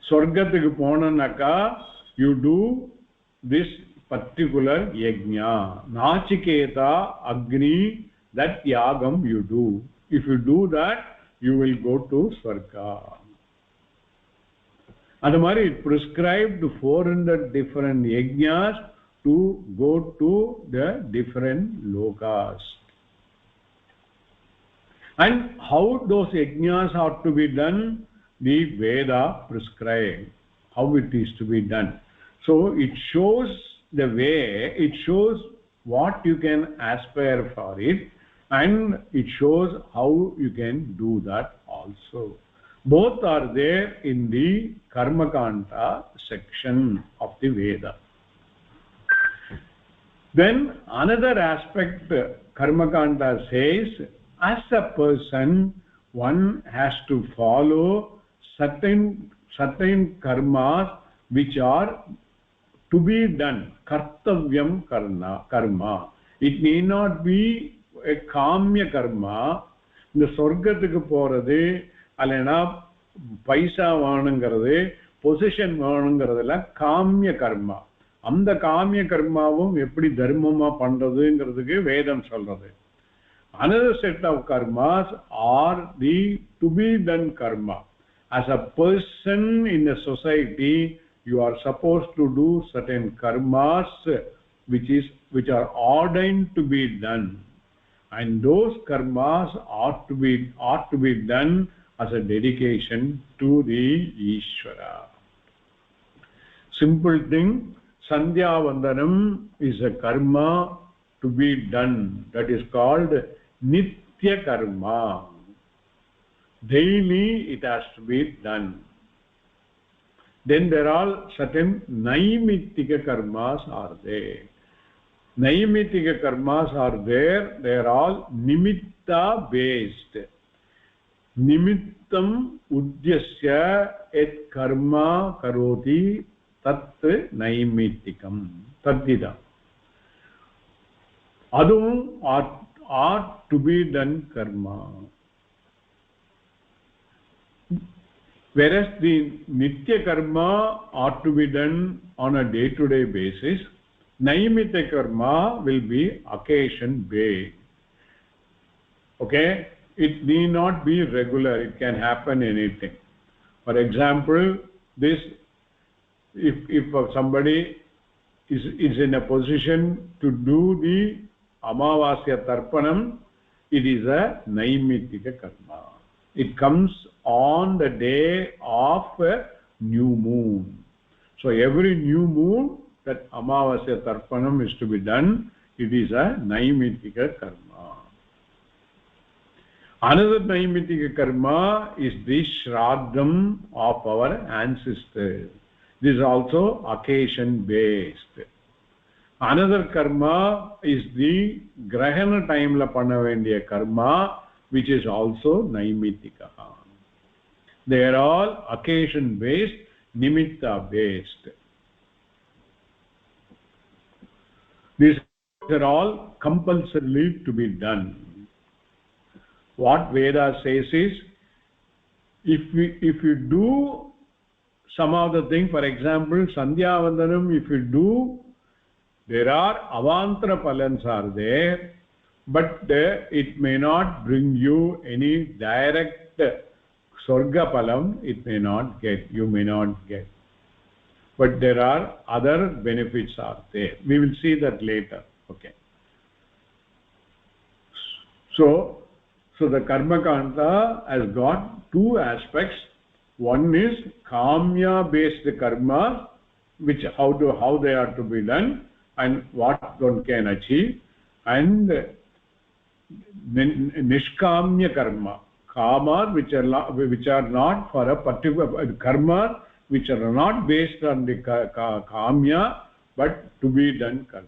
Swargathukku ponanaka you do this particular yajna. Nachiketa Agni, that yagam you do. If you do that, you will go to Swarga. Adamari it prescribed 400 different yajnas to go to the different lokas. And how those yajnas are to be done, the Veda prescribed how it is to be done. So it shows the way, it shows what you can aspire for it, and it shows how you can do that also. Both are there in the karma kanta section of the Veda. Then another aspect karma kanta says, as a person one has to follow certain karmas which are to be done. Kartavyam karma. It need not be a kamya karma. இந்த சொர்க்கத்துக்கு போறது அல்லனா பைசா வாங்குங்கிறது position வேணுங்கிறதுல காமிய கர்மா. அந்த காமிய கர்மாவும் எப்படி தர்மமா பண்றதுங்கிறதுக்கு வேதம் சொல்றது. Another set of karmas are the to be done karma. As a person in a society, you are supposed to do certain karmas which are ordained to be done, and those karmas ought to be done as a dedication to the Ishvara. Simple thing, Sandhya Vandanam is a karma to be done, that is called Nitya karma. Daily it has to be done. Then there are certain Naimittika karmas are there. Naimittika karmas are there, they are all nimitta based. Nimittam udyasya et karma karoti tat naimittikam. Taddida. Adum ought to be done karma. Whereas the Nitya karma ought to be done on a day-to-day basis, Naimitta karma will be occasion based. Okay, it need not be regular, it can happen anything. For example, this if somebody is in a position to do the Amavasya Tarpanam, it is a Naimittika karma. It comes on the day of a new moon. So every new moon, that Amavasya Tarpanam is to be done. It is a Naimittika karma. Another Naimittika karma is the Shraddham of our ancestors. This is also occasion based. Another karma is the Grahana time la panna vendiya karma, which is also Naimittika. They are all occasion based, nimitta based. These are all compulsorily to be done. What Veda says is, if you do some of the thing, for example, Sandhya Vandanam, if you do, there are avantara palans are there, but it may not bring you any direct Swarga palam, it may not get, you may not get. But there are other benefits are there. We will see that later. Okay. So the Karma Kanta has got two aspects. One is Kamya based karma, which how they are to be done and what one can achieve, and Nishkamya karma. Karma which are not for a particular karma, which are not based on the kamya, but to be done karma.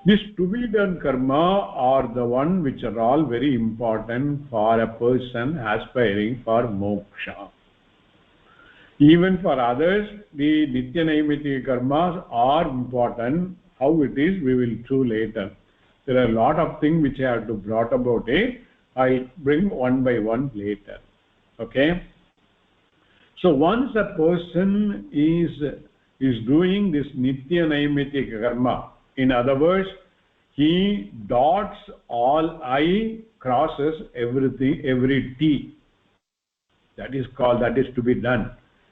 This to be done karma are the one which are all very important for a person aspiring for moksha. Even for others, the Nitya Naimittika karmas are important. How it is, we will do later. There are a lot of things which I have to brought about it. I bring one by one later. Okay. So once a person is doing this Nitya Naimittika karma, in other words, he dots all I, crosses everything, every T. That is to be done.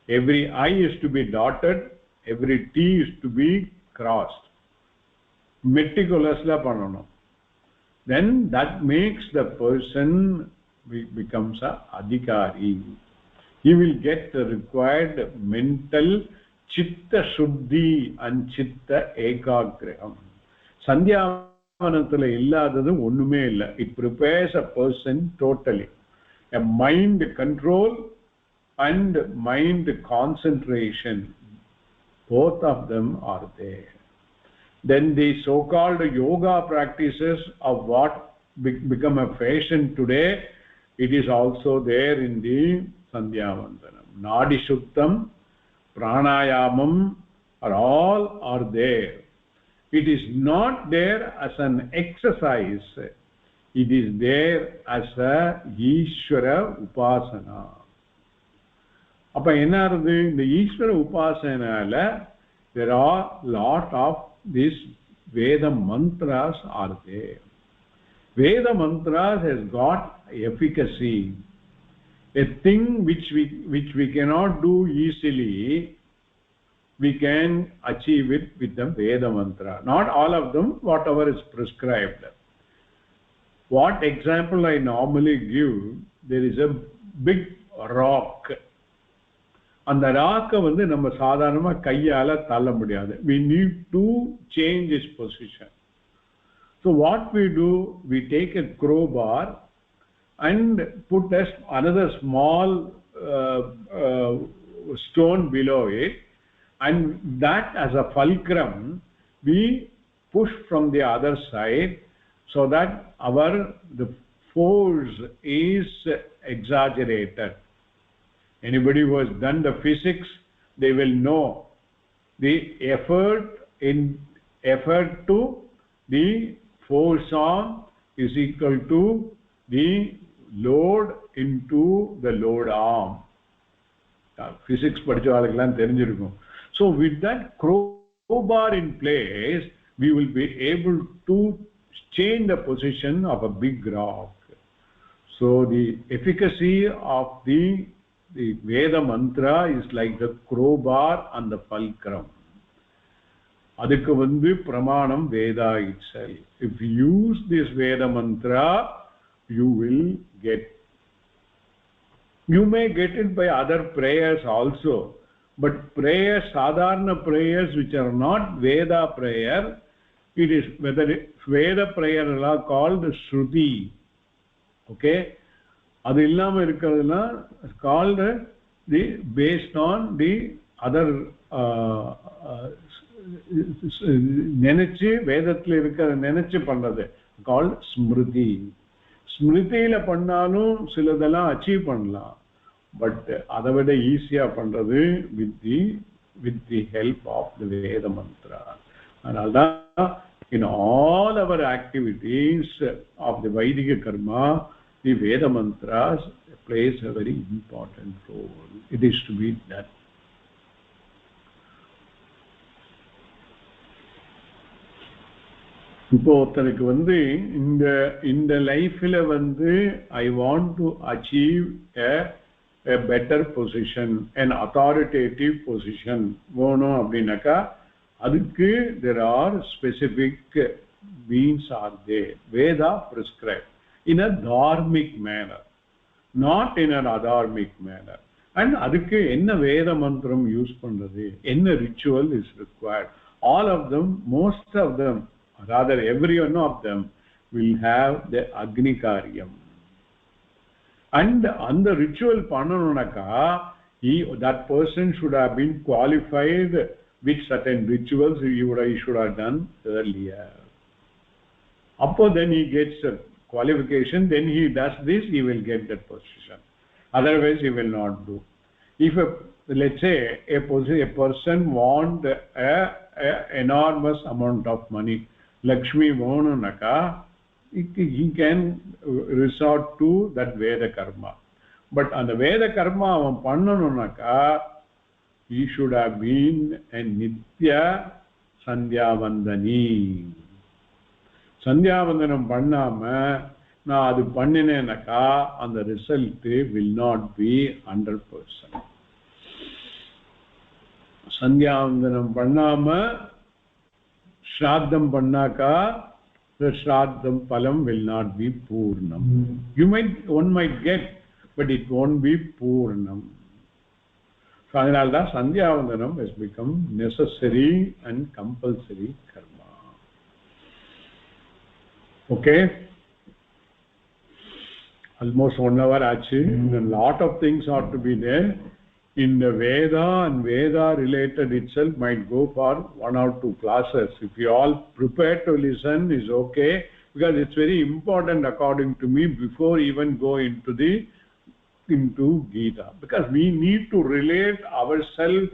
Every I is to be dotted, every T is to be crossed. Meticulously pananam. Then that makes the person becomes a adhikari. He will get the required mental chitta shuddhi and chitta ekagraham. Sandhyavanathala illadadu onnume illa. It prepares a person totally. A mind control and mind concentration, both of them are there. Then the so-called yoga practices of what become a fashion today, it is also there in the Sandhya Vandanam. Nadi Shuktam, Pranayamam are there. It is not there as an exercise. It is there as a Ishvara Upasana. அப்ப என்ன ஆகுது இந்த ஈஸ்வர உபாசனால there are lot of these Veda mantras are there. Veda mantras has got efficacy. A thing which we cannot do easily, we can achieve it with the Veda mantra. Not all of them, whatever is prescribed. What example I normally give, there is a big rock. அந்த ராக்கை வந்து நம்ம சாதாரணமா கையால தள்ள முடியாது. We need to change its position. So what we do, we take a crowbar and put another small stone below it, and that as a fulcrum we push from the other side, so that the force is exaggerated. Anybody who has done the physics, they will know the effort to the force on is equal to the load into the load arm. Physics படிச்சவங்களுக்கெல்லாம் தெரிஞ்சிருக்கும். So with that crowbar in place, we will be able to change the position of a big rock. So the efficacy of the Veda mantra is like the crowbar and the fulcrum. adukku vandu pramanam Veda itself. If you use this Veda mantra, you will get. You may get it by other prayers also, but prayers, sadharana prayers which are not Veda prayer, it is whether Veda prayer are called Shruti. Okay, அது இல்லாம இருக்கிறதுனா called based on the other நினைச்சு வேதத்துல இருக்கிற நினைச்சு பண்றது called Smriti. ஸ்மிருதியில பண்ணாலும் சிலதெல்லாம் அச்சீவ் பண்ணலாம், பட் அதை விட ஈஸியா பண்றது with the help of the Veda mantra. அதனால்தான் in all our activities of the Vaidika karma, the Veda mantras plays a very important role. It is to be done. இப்போ ஒருத்தருக்கு வந்து இந்த லைஃப்ல வந்து I want to achieve a better position, an authoritative position வேணும் அப்படின்னாக்கா அதுக்கு there are specific means are there. Veda prescribed in a dharmic manner, not in an adharmic manner. And adukku enna Veda mantram use பண்றது, என்ன ritual is required, all of them, most of them, rather every one of them will have the Agni Karyam. And on the ritual pananunaka, that person should have been qualified with certain rituals he should have done earlier. Upon then he gets a qualification, then he does this, he will get that position. Otherwise he will not do. If let's say a person want a enormous amount of money, Lakshmi Vonanaka, he can resort to that Veda karma. But on the Veda karma avan pannanunaka, he should have been a Nitya Sandhya Vandani. Sandhya Vandanam pannama na adu panninenaka, and the result will not be 100%. Sandhya Vandanam pannama Shraddham pannaka, the Shraddham Palam will not be Purnam. One might get, but it won't be Purnam. So adinalda Sandhya Vandanam has become necessary and compulsory karma. Okay, almost 1 hour achi. A lot of things are to be there in the Veda, and Veda related itself might go for 1 or 2 classes. If you all prepare to listen is okay, because it's very important according to me before even go into Geetha, because we need to relate ourselves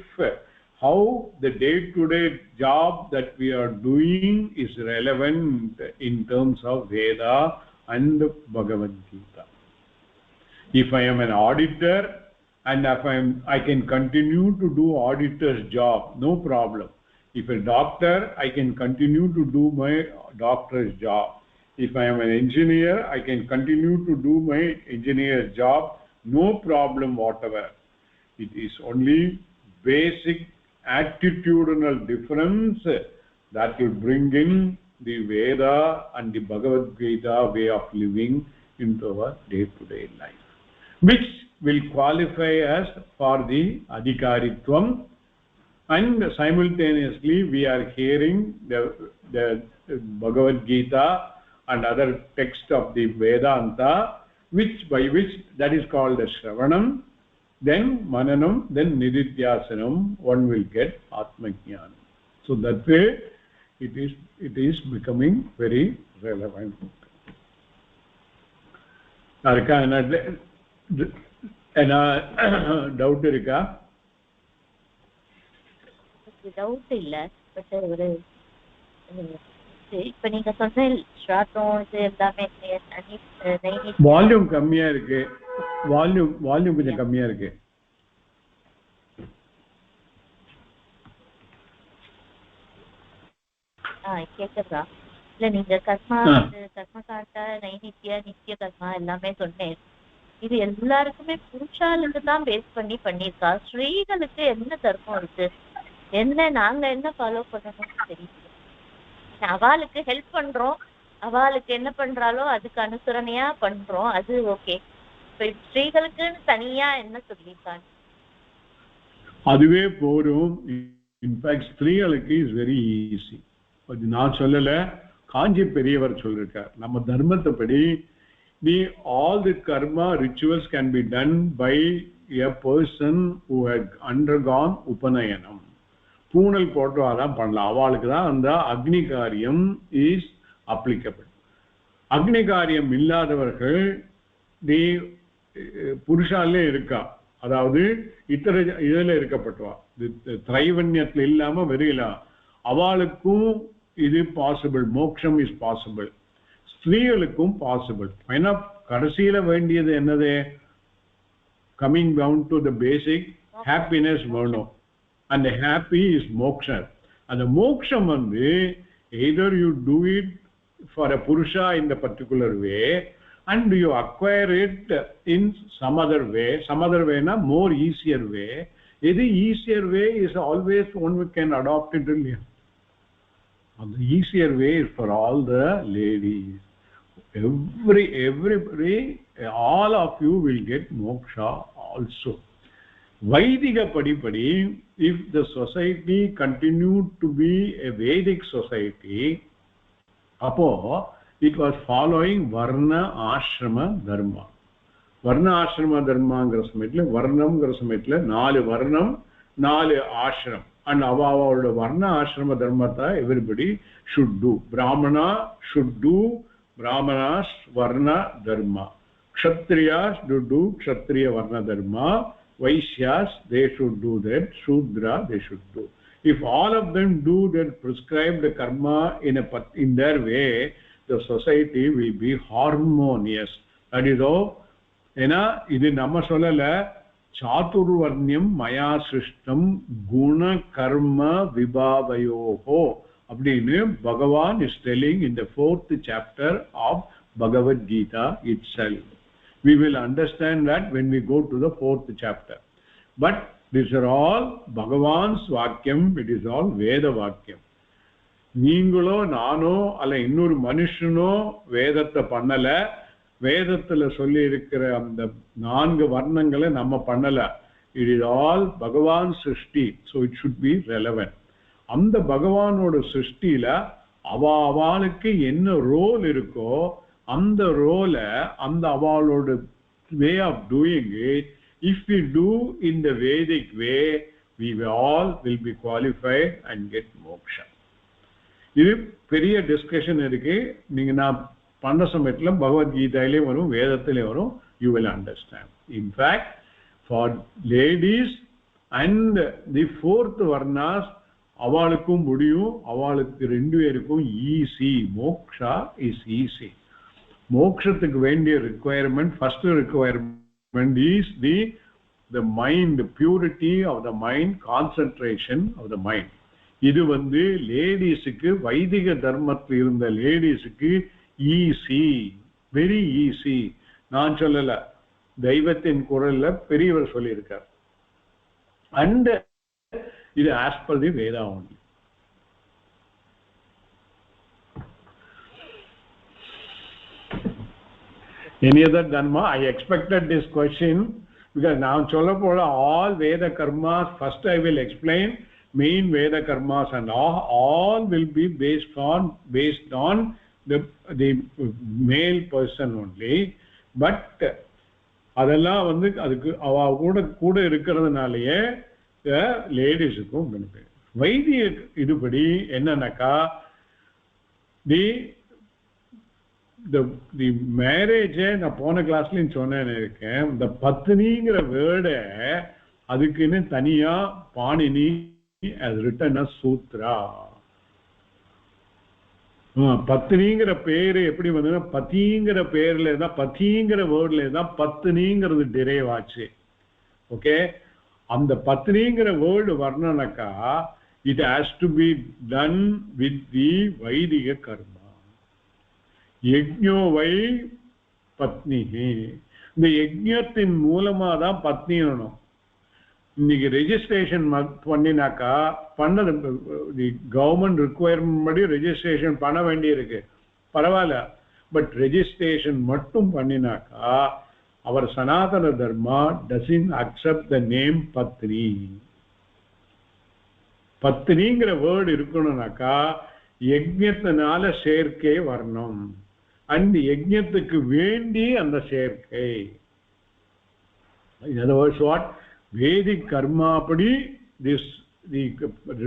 how the day-to-day job that we are doing is relevant in terms of Veda and Bhagavad Gita. If I am an auditor, and if I can continue to do auditor's job, no problem. If a doctor, I can continue to do my doctor's job. If I am an engineer, I can continue to do my engineer's job, no problem whatever. It is only basic attitudinal difference that will bring in the Veda and the Bhagavad Gita way of living into our day-to-day life, which will qualify us for the Adhikaritvam, and simultaneously we are hearing the Bhagavad Gita and other texts of the Vedanta, by which that is called as Shravanam, then Mananam, then Nididhyasanam, one will get Atmajnana. So that way it is becoming very relevant. Doubt irukka? Doubt இல்ல, but ஒரு இப்ப நீங்க சொன்ன ஸ்ராத்தம் இது எல்லாமே volume கம்மியா இருக்கு, வால்யூம் கொஞ்சம் கம்மியா இருக்கு. கேக்குதா? இல்ல நீங்க கர்மா கர்மகாண்டா நைனித்திய நித்திய கர்மா எல்லாமே சொன்னேன். இது எல்லாருக்குமே புருஷாளுக்கு தான் பேஸ் பண்ணி பண்ணிருக்கா. ஸ்ரீகளுக்கு என்ன தர்மம் இருக்கு, என்ன நாங்க என்ன ஃபாலோ பண்ணணும்னு தெரியல. அவளுக்கு ஹெல்ப் பண்றோம், அவளுக்கு என்ன பண்றாலோ அதுக்கு அனுசரணையா பண்றோம், அது ஓகே. இப்ப ஸ்ரீகளுக்குன்னு தனியா என்ன சொல்லிருக்காங்க? அதுவே போரும். இன்ஃபேக்ட் ஸ்திரீகளுக்கு இஸ் வெரி ஈஸி. நான் சொல்லல, காஞ்சி பெரியவர் சொல்லிருக்கார். நம்ம தர்மத்தை படி all the karma rituals can be done by a person who had undergone upanayanam. பூனல் போட்டுவாதான் பண்ணலாம். அவளுக்கு தான் அந்த அக்னி காரியம் இஸ் அப்ளிகபிள். அக்னி காரியம் இல்லாதவர்கள் புருஷாலே இருக்கா, அதாவது இத்தனை இதில் இருக்கப்பட்டவா, திரைவண்யத்தில் இல்லாம வெறியலாம், அவளுக்கும் இது பாசிபிள். மோக்ஷம் இஸ் பாசிபிள். ஸ்திரீகளுக்கும் பாசிபிள். ஏன்னா கடைசியில வேண்டியது என்னது? Coming down to the basic happiness வேணும். and the happy is moksha. And the moksha வந்து either you do it for a purusha in the particular way and you acquire it in some other way na more easier way. Edu easier way is always one we can adopt it in. And the easier way is for all the ladies. Everybody, all of you will get moksha also. Vaidika padipadi, if the society continued to be a Vedic society, appo it was following varna ashrama dharma. Varna ashrama dharma ங்கிற சமயத்துல varnamங்கிற சமயத்துல 4 varnam 4 ashram, and avavoda varna ashrama dharmata everybody should do. Brahmana should do brahmanas varna dharma, kshatriyas should do kshatriya varna dharma, Vaishyas they should do that, Shudra they should do. If all of them do that prescribed karma in their way, the society will be harmonious. That is all. Ena idu nama sollala chaturvarnyam maya srishtam guna karma vibhavayoho அப்படினு Bhagavan is telling in the 4th chapter of Bhagavad Gita itself. We will understand that when we go to the 4th chapter. But these are all Bhagavan's vakyam, it is all Veda vakyam. நீங்களோ நானோ அல்ல இன்னொரு மனுஷனோ வேதத்தை பண்ணல, வேதத்துல சொல்லி இருக்கிற அந்த 4 வர்ணங்களை நம்ம பண்ணல. It is all Bhagavan Srishti, so it should be relevant. அந்த பகவானோட சிருஷ்டியில அவளுக்கு என்ன ரோல் இருக்கோ அந்த ரோல அந்த அவளோட way of doing it, if we do in the Vedic way, we all will be qualified and get moksha. இது பெரிய டிஸ்கஷன் இருக்கு. நீங்க நான் பண்ண சமயத்துல பகவத்கீதையிலே வரும், வேதத்திலே வரும். You will understand. In fact, for ladies and the 4th varnas அவளுக்கும் முடியும், அவளுக்கு 2 பேருக்கும் ஈஸி. மோக்ஷா இஸ் ஈஸி. மோக்ஷத்துக்கு வேண்டிய requirement, first requirement is the the mind, purity of the mind, concentration of the mind. இது வந்து லேடிஸுக்கு வைதிக தர்மத்தில் இருந்த லேடிஸுக்கு ஈஸி, வெரி ஈஸி. நான் சொல்லல, தெய்வத்தின் குரல்ல பெரியவர் சொல்லியிருக்கார். அண்ட் இது as per the Veda only. Any other dharma? I expected this question because now cholla pola all Veda karmas. First I will explain main Veda karmas, and all will be based on the male person only. But அதெல்லாம் வந்து அதுக்கு அவ கூட இருக்கிறதுனாலயே லேடிஸுக்கும் benefit. வைத்திய இதுபடி என்னன்னாக்கா the marriage, நான் போன கிளாஸ்லயும் சொன்னேன் இருக்கேன், இந்த பத்னிங்கிற வேர்டை அதுக்குன்னு தனியா பாணினி as written as சூத்ரா. பத்னிங்கிற பேரு எப்படி வந்ததுன்னா பத்திங்கிற பேர்ல தான், பத்திங்கிற வேர்ட்ல தான் பத்னிங்கிறது டிரைவ் ஆச்சு. ஓகே, அந்த பத்னிங்கிற word வரணும்னாக்கா it has to be done with the வைதிக கர்மா. யஜ்ஞோ வை பத்னி. இந்த யஜ்ஞத்தின் மூலமா தான் பத்னி வேணும். இன்னைக்கு ரெஜிஸ்ட்ரேஷன் பண்ணினாக்கா பண்ணது கவர்மெண்ட் ரிக்குவயர்மெண்ட் படி ரெஜிஸ்ட்ரேஷன் பண்ண வேண்டியிருக்கு, பரவாயில்ல. பட் ரெஜிஸ்ட்ரேஷன் மட்டும் பண்ணினாக்கா அவர் சனாதன தர்மா டசன்ட் அக்செப்ட் த நேம் பத்னி. பத்னிங்கிற வேர்டு இருக்கணும்னாக்கா யஜ்ஞத்தினால சேர்க்கை வரணும். அண்ட் யஜ்ஞத்துக்கு வேண்டி அந்த சேர்க்கை. In other words, what Vedic karma padi, the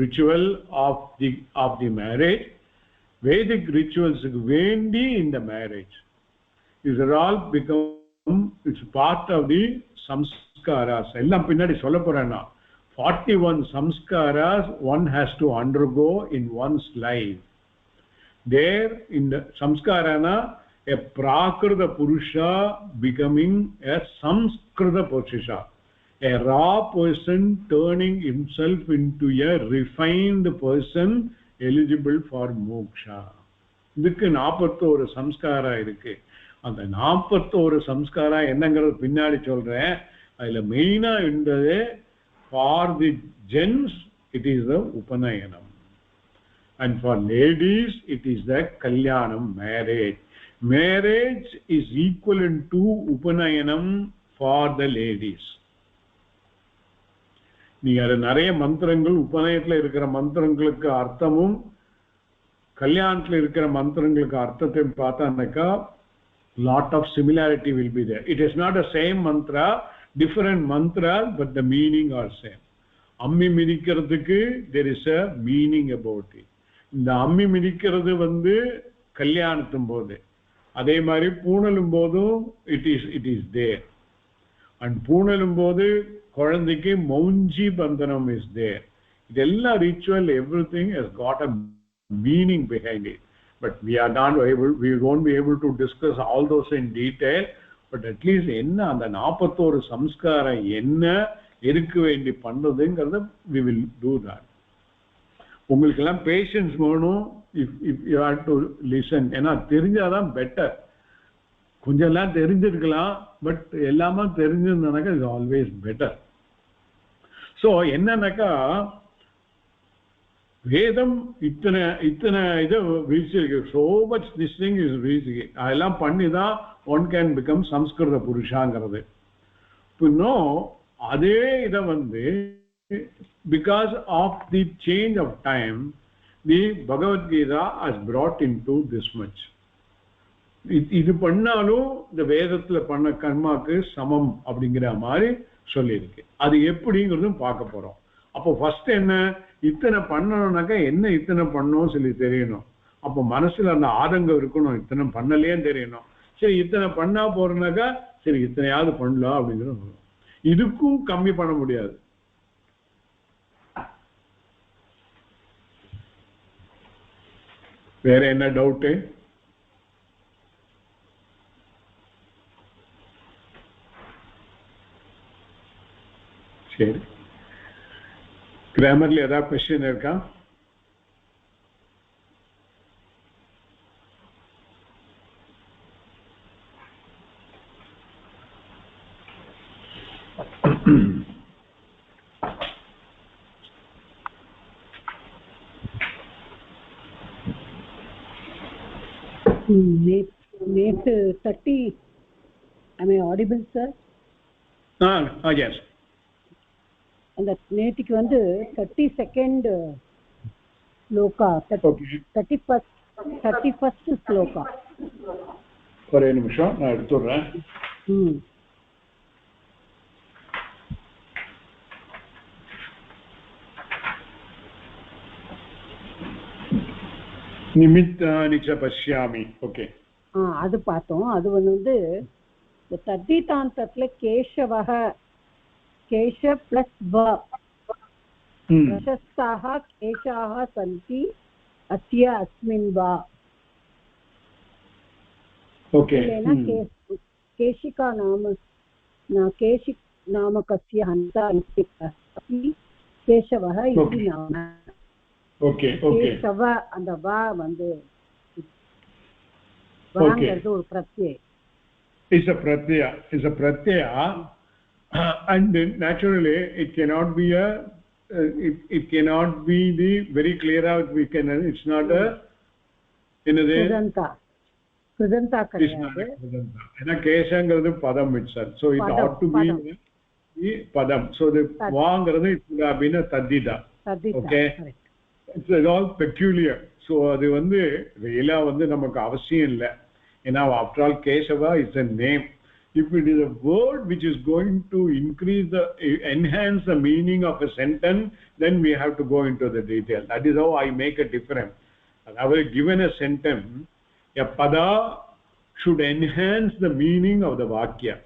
ritual of the marriage, Vedic rituals vendi in the marriage, these are all become, it's part of the samskaras. Ellam pinnadi solla porana 41 samskaras one has to undergo in one's life. There in the samskarana, a prakrita purusha becoming a samskrita purusha, a raw person turning himself into a refined person eligible for moksha. இதுக்கு 41 சம்ஸ்காரா இருக்கு. அந்த 41 சம்ஸ்காரா என்னங்கிறது பின்னாடி சொல்றேன். அதுல மெயினா இருந்தது for the gents it is the upanayana, and for ladies it is the kalyanam, marriage. Marriage is equivalent to upanayanam for the ladies. நீங்க நிறைய மந்திரங்கள் உபநயத்துல இருக்கிற மந்திரங்களுக்கு அர்த்தமும் கல்யாணத்துல இருக்கிற மந்திரங்களுக்கு அர்த்தத்தையும் பார்த்தாக்கா lot of similarity will be there. It is not the same mantra, different mantras, but the meaning are same. அம்மி மிதிக்கிறதுக்கு there is a meaning about it. இந்த அம்மி மிதிக்கிறது வந்து கல்யாணத்தும் போது, அதே மாதிரி பூணலும் போதும் it is there. and பூணலும் போது குழந்தைக்கு மௌஞ்சி பந்தனம் is there. இதெல்லாம் ritual, everything has got a meaning behind it. But we won't be able to discuss all those in detail. But at least என்ன அந்த 41 சம்ஸ்காரம் என்ன இருக்க வேண்டி பண்றதுங்கிறத we will do that. உங்களுக்கு எல்லாம் பேஷன்ஸ் வேணும். if you have to listen, ஏன்னா தெரிஞ்சாதான் பெட்டர். கொஞ்சம் எல்லாம் தெரிஞ்சிருக்கலாம், பட் எல்லாமே தெரிஞ்சிருந்தாக்கா இஸ் ஆல்வேஸ் பெட்டர். ஸோ என்னன்னாக்கா வேதம் இத்தனை இதை வீழ்ச்சிருக்கு. So much this thing is வீழ்ச்சி. அதெல்லாம் பண்ணி தான் ஒன் கேன் பிகம் சம்ஸ்கிருத புருஷாங்கிறது. இன்னும் அதே இதை வந்து because of the change of time the பகவத்கீதா has brought into this much. இது பண்ணாலும் இந்த வேதத்துல பண்ண கர்மாக்கு சமம் அப்படிங்கிற மாதிரி சொல்லியிருக்கு. அது எப்படிங்கிறதும் பார்க்க போறோம். அப்போ ஃபர்ஸ்ட் என்ன, இத்தனை பண்ணணும்னாக்கா என்ன இத்தனை பண்ணணும் சொல்லி தெரியணும். அப்போ மனசுல அந்த ஆதங்கம் இருக்கணும், இத்தனை பண்ணலேன்னு தெரியணும். சரி இத்தனை பண்ணா போறோம்னாக்கா சரி இத்தனையாவது பண்ணலாம் அப்படிங்கிறது. இதுக்கும் கம்மி பண்ண முடியாது. வேற என்ன டவுட்டு? சரி கிராமர்ல ஏதாவது क्वेश्चन இருக்கா Mate 30. Am I audible, sir? Yes. And that நேத்திக்கு வந்து 32nd ஸ்லோகா 31st ஸ்லோகா ஒரே நிமிஷம் நான் எடுத்துறேன் நிமித்தானி ச பஷ்யாமி ஓகே அது பார்த்தோம் அது வந்து தத்திதாந்தத்துல கேசவஹ केश प्लस व प्रशस्ताः केशाः सन्ति अस्य अस्मिन् वा ओके केशिका नाम केशि नामकस्य हन्ता इति केशवः इति नाम ओके ओके केशव அந்த வா வந்து வாங்கிறது ஒரு பிரத்யய is a pratyaya and naturally it cannot be a it cannot be the very clear out we can it's not a krudanta kadiyadu ena keshangiradhu padam itself so it ought to be the padam so the vaangiradhu it would have been a tadida okay it's all peculiar so adu vandu reala vandu namakku avasiyam illa ena after all keshava is a name if it is a word which is going to enhance the meaning of a sentence then we have to go into the detail that is how I make a difference I have given a sentence a pada should enhance the meaning of the vakya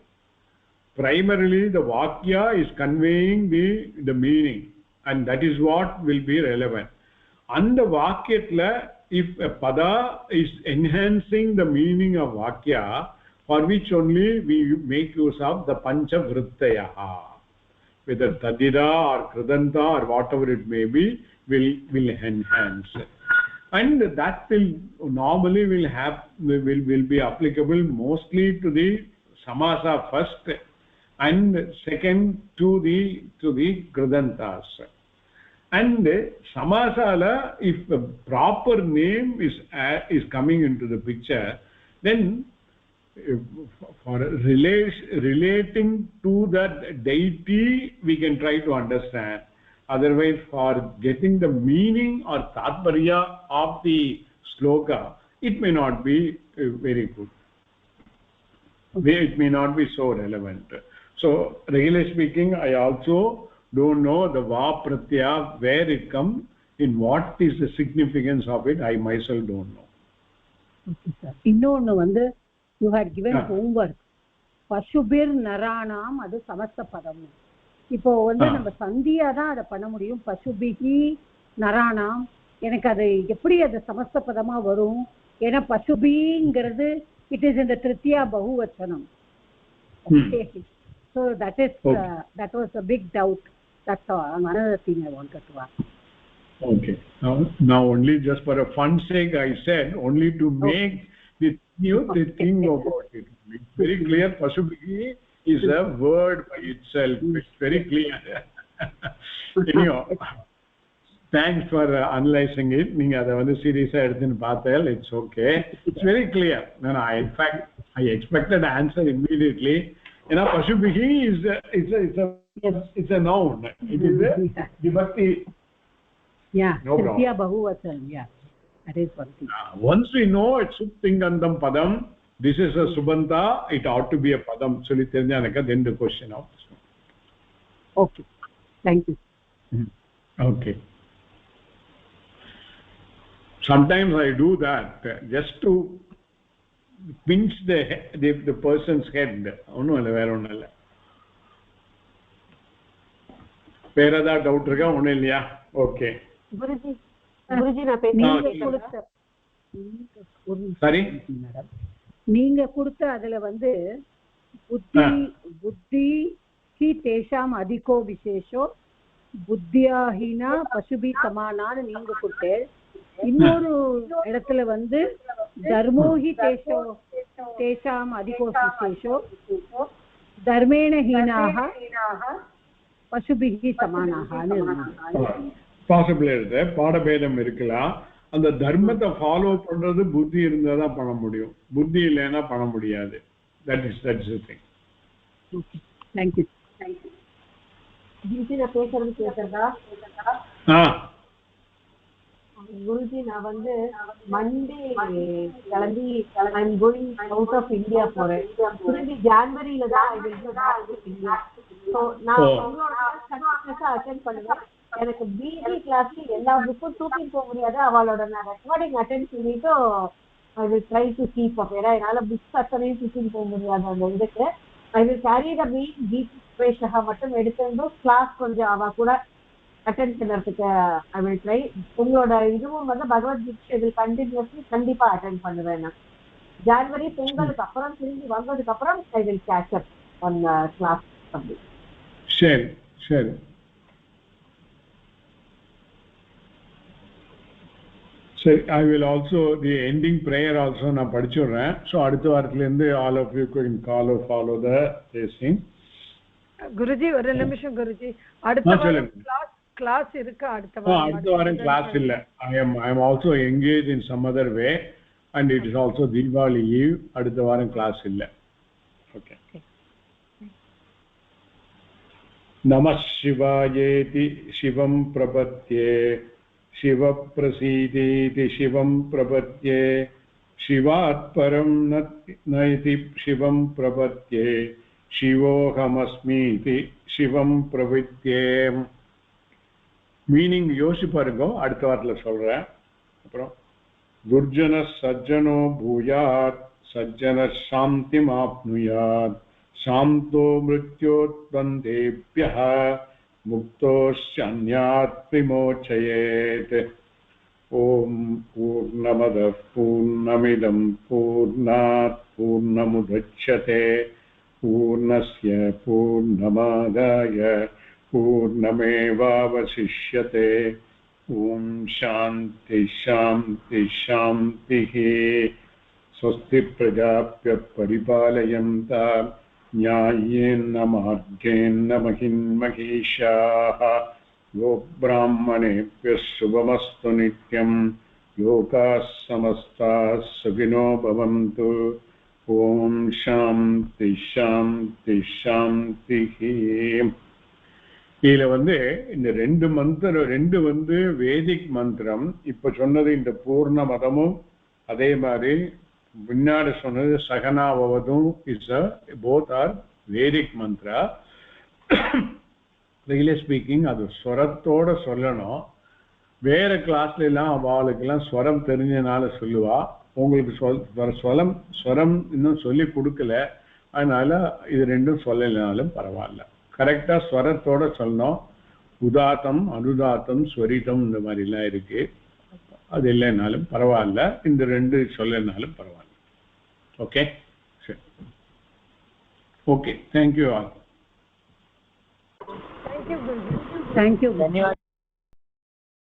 primarily the vakya is conveying the meaning and that is what will be relevant and the vakyatla if a pada is enhancing the meaning of vakya for which only we make use of the pancha vrittaya whether tadida or krudanta or whatever it may be will enhance and that will normally will be applicable mostly to the samasa first and second to the krudantas and samasala if a proper name is coming into the picture then for relating to that deity we can try to understand otherwise for getting the meaning or tatparya of the sloka it may not be very good it may not be so relevant so really speaking I also don't know the va pratyaya where it comes in what is the significance of it I myself don't know okay sir இன்னொன்னு வந்து you had given homework பசுபிர் நராணாம் அது சமஸ்த பதம் இப்போ வந்து நம்ம சந்தியா தான் அதை பண்ண முடியும் பசுபிகி நராணாம் எனக்கு அது எப்படி அது சமஸ்த பதமா வரும் ஏன்னா பசுபிங்கிறது it is in the tritiya bahuvachanam okay so that was a big doubt that's another thing I wanted to ask okay now only just for a fun sake I said only to make the thing about it it's very clear pasubhi is a word by itself it's very clear anyhow thanks for analyzing it neenga adha vandu serious ah eduthu paathal it's okay it's very clear no in fact I expected an answer immediately you know pasubhi is it's a noun it is a vibhakti no tritiya bahuvachanam that is one thing once we know it's subtingandam padam this is a subanta it ought to be a padam solli therinjanaka then the question of okay thank you okay sometimes I do that just to pinch the person's head onnu illa vera onnu illa vera da doubt irukka onnu illaya okay guruji na பேசுறேன் sorry நீங்க கொடுத்த அதுல வந்து புத்தி हि तेषाम् अधिको विशेषो புத்தியாஹீனா பசுபி சமானான்னு நீங்க கொடுத்து இன்னொரு இடத்துல வந்து தர்மோஹி தேஷாம் அதிகோ விசேஷோ தர்மேண ஹீனாக பசுபிஹி சமானாகன்னு பாசிபிள் இருக்கு. பாடபேதம் இருக்கலாம். அந்த தர்மத்தை ஃபாலோ பண்றது புத்தி இருந்தா தான் பண்ண முடியும், புத்தி இல்லைன்னா பண்ண முடியாது. That's the thing. Okay, thank you. Guruji நான் பேசுறது கேக்குறதா? குருஜி நான் வந்து மண்டே கிளம்பி I'm going out of India போறேன். குருஜி ஜனவரியில தான் I will be back to India. So நான் உங்களோட கிளாஸ் அட்டெண்ட் பண்ணுவேன். எனக்கு பிஜி கிளாஸ்ல எல்லா புக்கும் தூக்கிட்டு போக முடியாது. அவளோட நான் ரெக்கார்டிங் அட்டெண்ட் பண்ணிட்டு I will try to keep up. ஏன்னா என்னால புக்ஸ் அத்தனையும் தூக்கிட்டு போக முடியாது. அந்த இதுக்கு ஐ வில் கேரி த மீன் கீதா மட்டும் எடுத்து கிளாஸ் கொஞ்சம் அவ கூட அட்டெண்ட் பண்ணுறதுக்கு ஐ வில் ட்ரை. உங்களோட இதுவும் வந்து பகவத்கீதை இதில் கண்டினியூஸ்லி கண்டிப்பா அட்டெண்ட் பண்ணுவேன். நான் ஜனவரி பொங்கலுக்கு அப்புறம் திரும்பி வந்ததுக்கு அப்புறம் I will catch up on class. சரி சரி. சரி, I will also the ending prayer also நான் படிச்சுடுறேன். ஸோ அடுத்த வாரத்துலேருந்து all of you can follow the thing. Guruji ஒரு நிமிஷம் குருஜி, அடுத்த வாரம் கிளாஸ் இருக்கா? அடுத்த வாரம் கிளாஸ் இல்ல. ஐ am also engaged in some other way and it is also Diwali eve. அடுத்த வாரம் கிளாஸ் இல்ல. ஓகே. நமः சிவாயேதி சிவம் பிரபத்யே சிவப்ரசீதீதி சிவம் பிரபத்யே சிவாத் பரம் நைதி சிவம் பிரபத்யே சிவோஹமஸ்மீதி சிவம் பிரபத்யே. மீனிங் யோசிச்சு பாருங்க, அடுத்த வாரத்தில் சொல்றேன். அப்புறம் துர்ஜன சஜ்ஜனோ பூயாத் சஜ்ஜன சாந்தி ஆப்னுயாத் சாந்தோ மிருத்யோத்பந்தேப்யஹ முக்தோஸ்யன்யாத் விமோச்சயேத். ஓம் பூர்ணமதः பூர்ணமிதம் பூர்ணாத் பூர்ணமுதச்யதே பூர்ணஸ்ய பூர்ணமாதாய பூர்ணமேவாவசிஷ்யதே. ஓம் சாந்தி சாந்தி சாந்திः. ஸ்வஸ்தி பிரஜாப்ய பரிபாலயந்தாம் ஞாயேன மார்கேண மஹின்மஹீஷாः. யோ பிராமணேभ्यः சுபமஸ்து நித்யம். லோகாः சமஸ்தாः சுகினோ பவந்து. ஓம் சாந்தி சாந்தி சாந்தி. இதுல வந்து இந்த ரெண்டு வந்து வேதிக் மந்திரம். இப்ப சொன்னது இந்த பூர்ண மதமும், அதே மாதிரி முன்னாடி சொன்னது சகனாவதும் is both are Vedic mantra. Really speaking அது ஸ்வரத்தோட சொல்லணும். வேற கிளாஸ்ல எல்லாம் அவளுக்கெல்லாம் ஸ்வரம் தெரிஞ்சனால சொல்லுவா. உங்களுக்கு ஸ்வரம் இன்னும் சொல்லி கொடுக்கல, அதனால இது ரெண்டும் சொல்லலைனாலும் பரவாயில்ல. கரெக்டா ஸ்வரத்தோட சொல்லணும். உதாத்தம் அனுதாத்தம் ஸ்வரிதம் இந்த மாதிரிலாம் இருக்கு. அது இல்லைனாலும் பரவாயில்ல, இந்த ரெண்டு சொல்லனாலும் பரவாயில்ல. ஓகே, சரி. Okay, thank you all. தேங்க்யூ.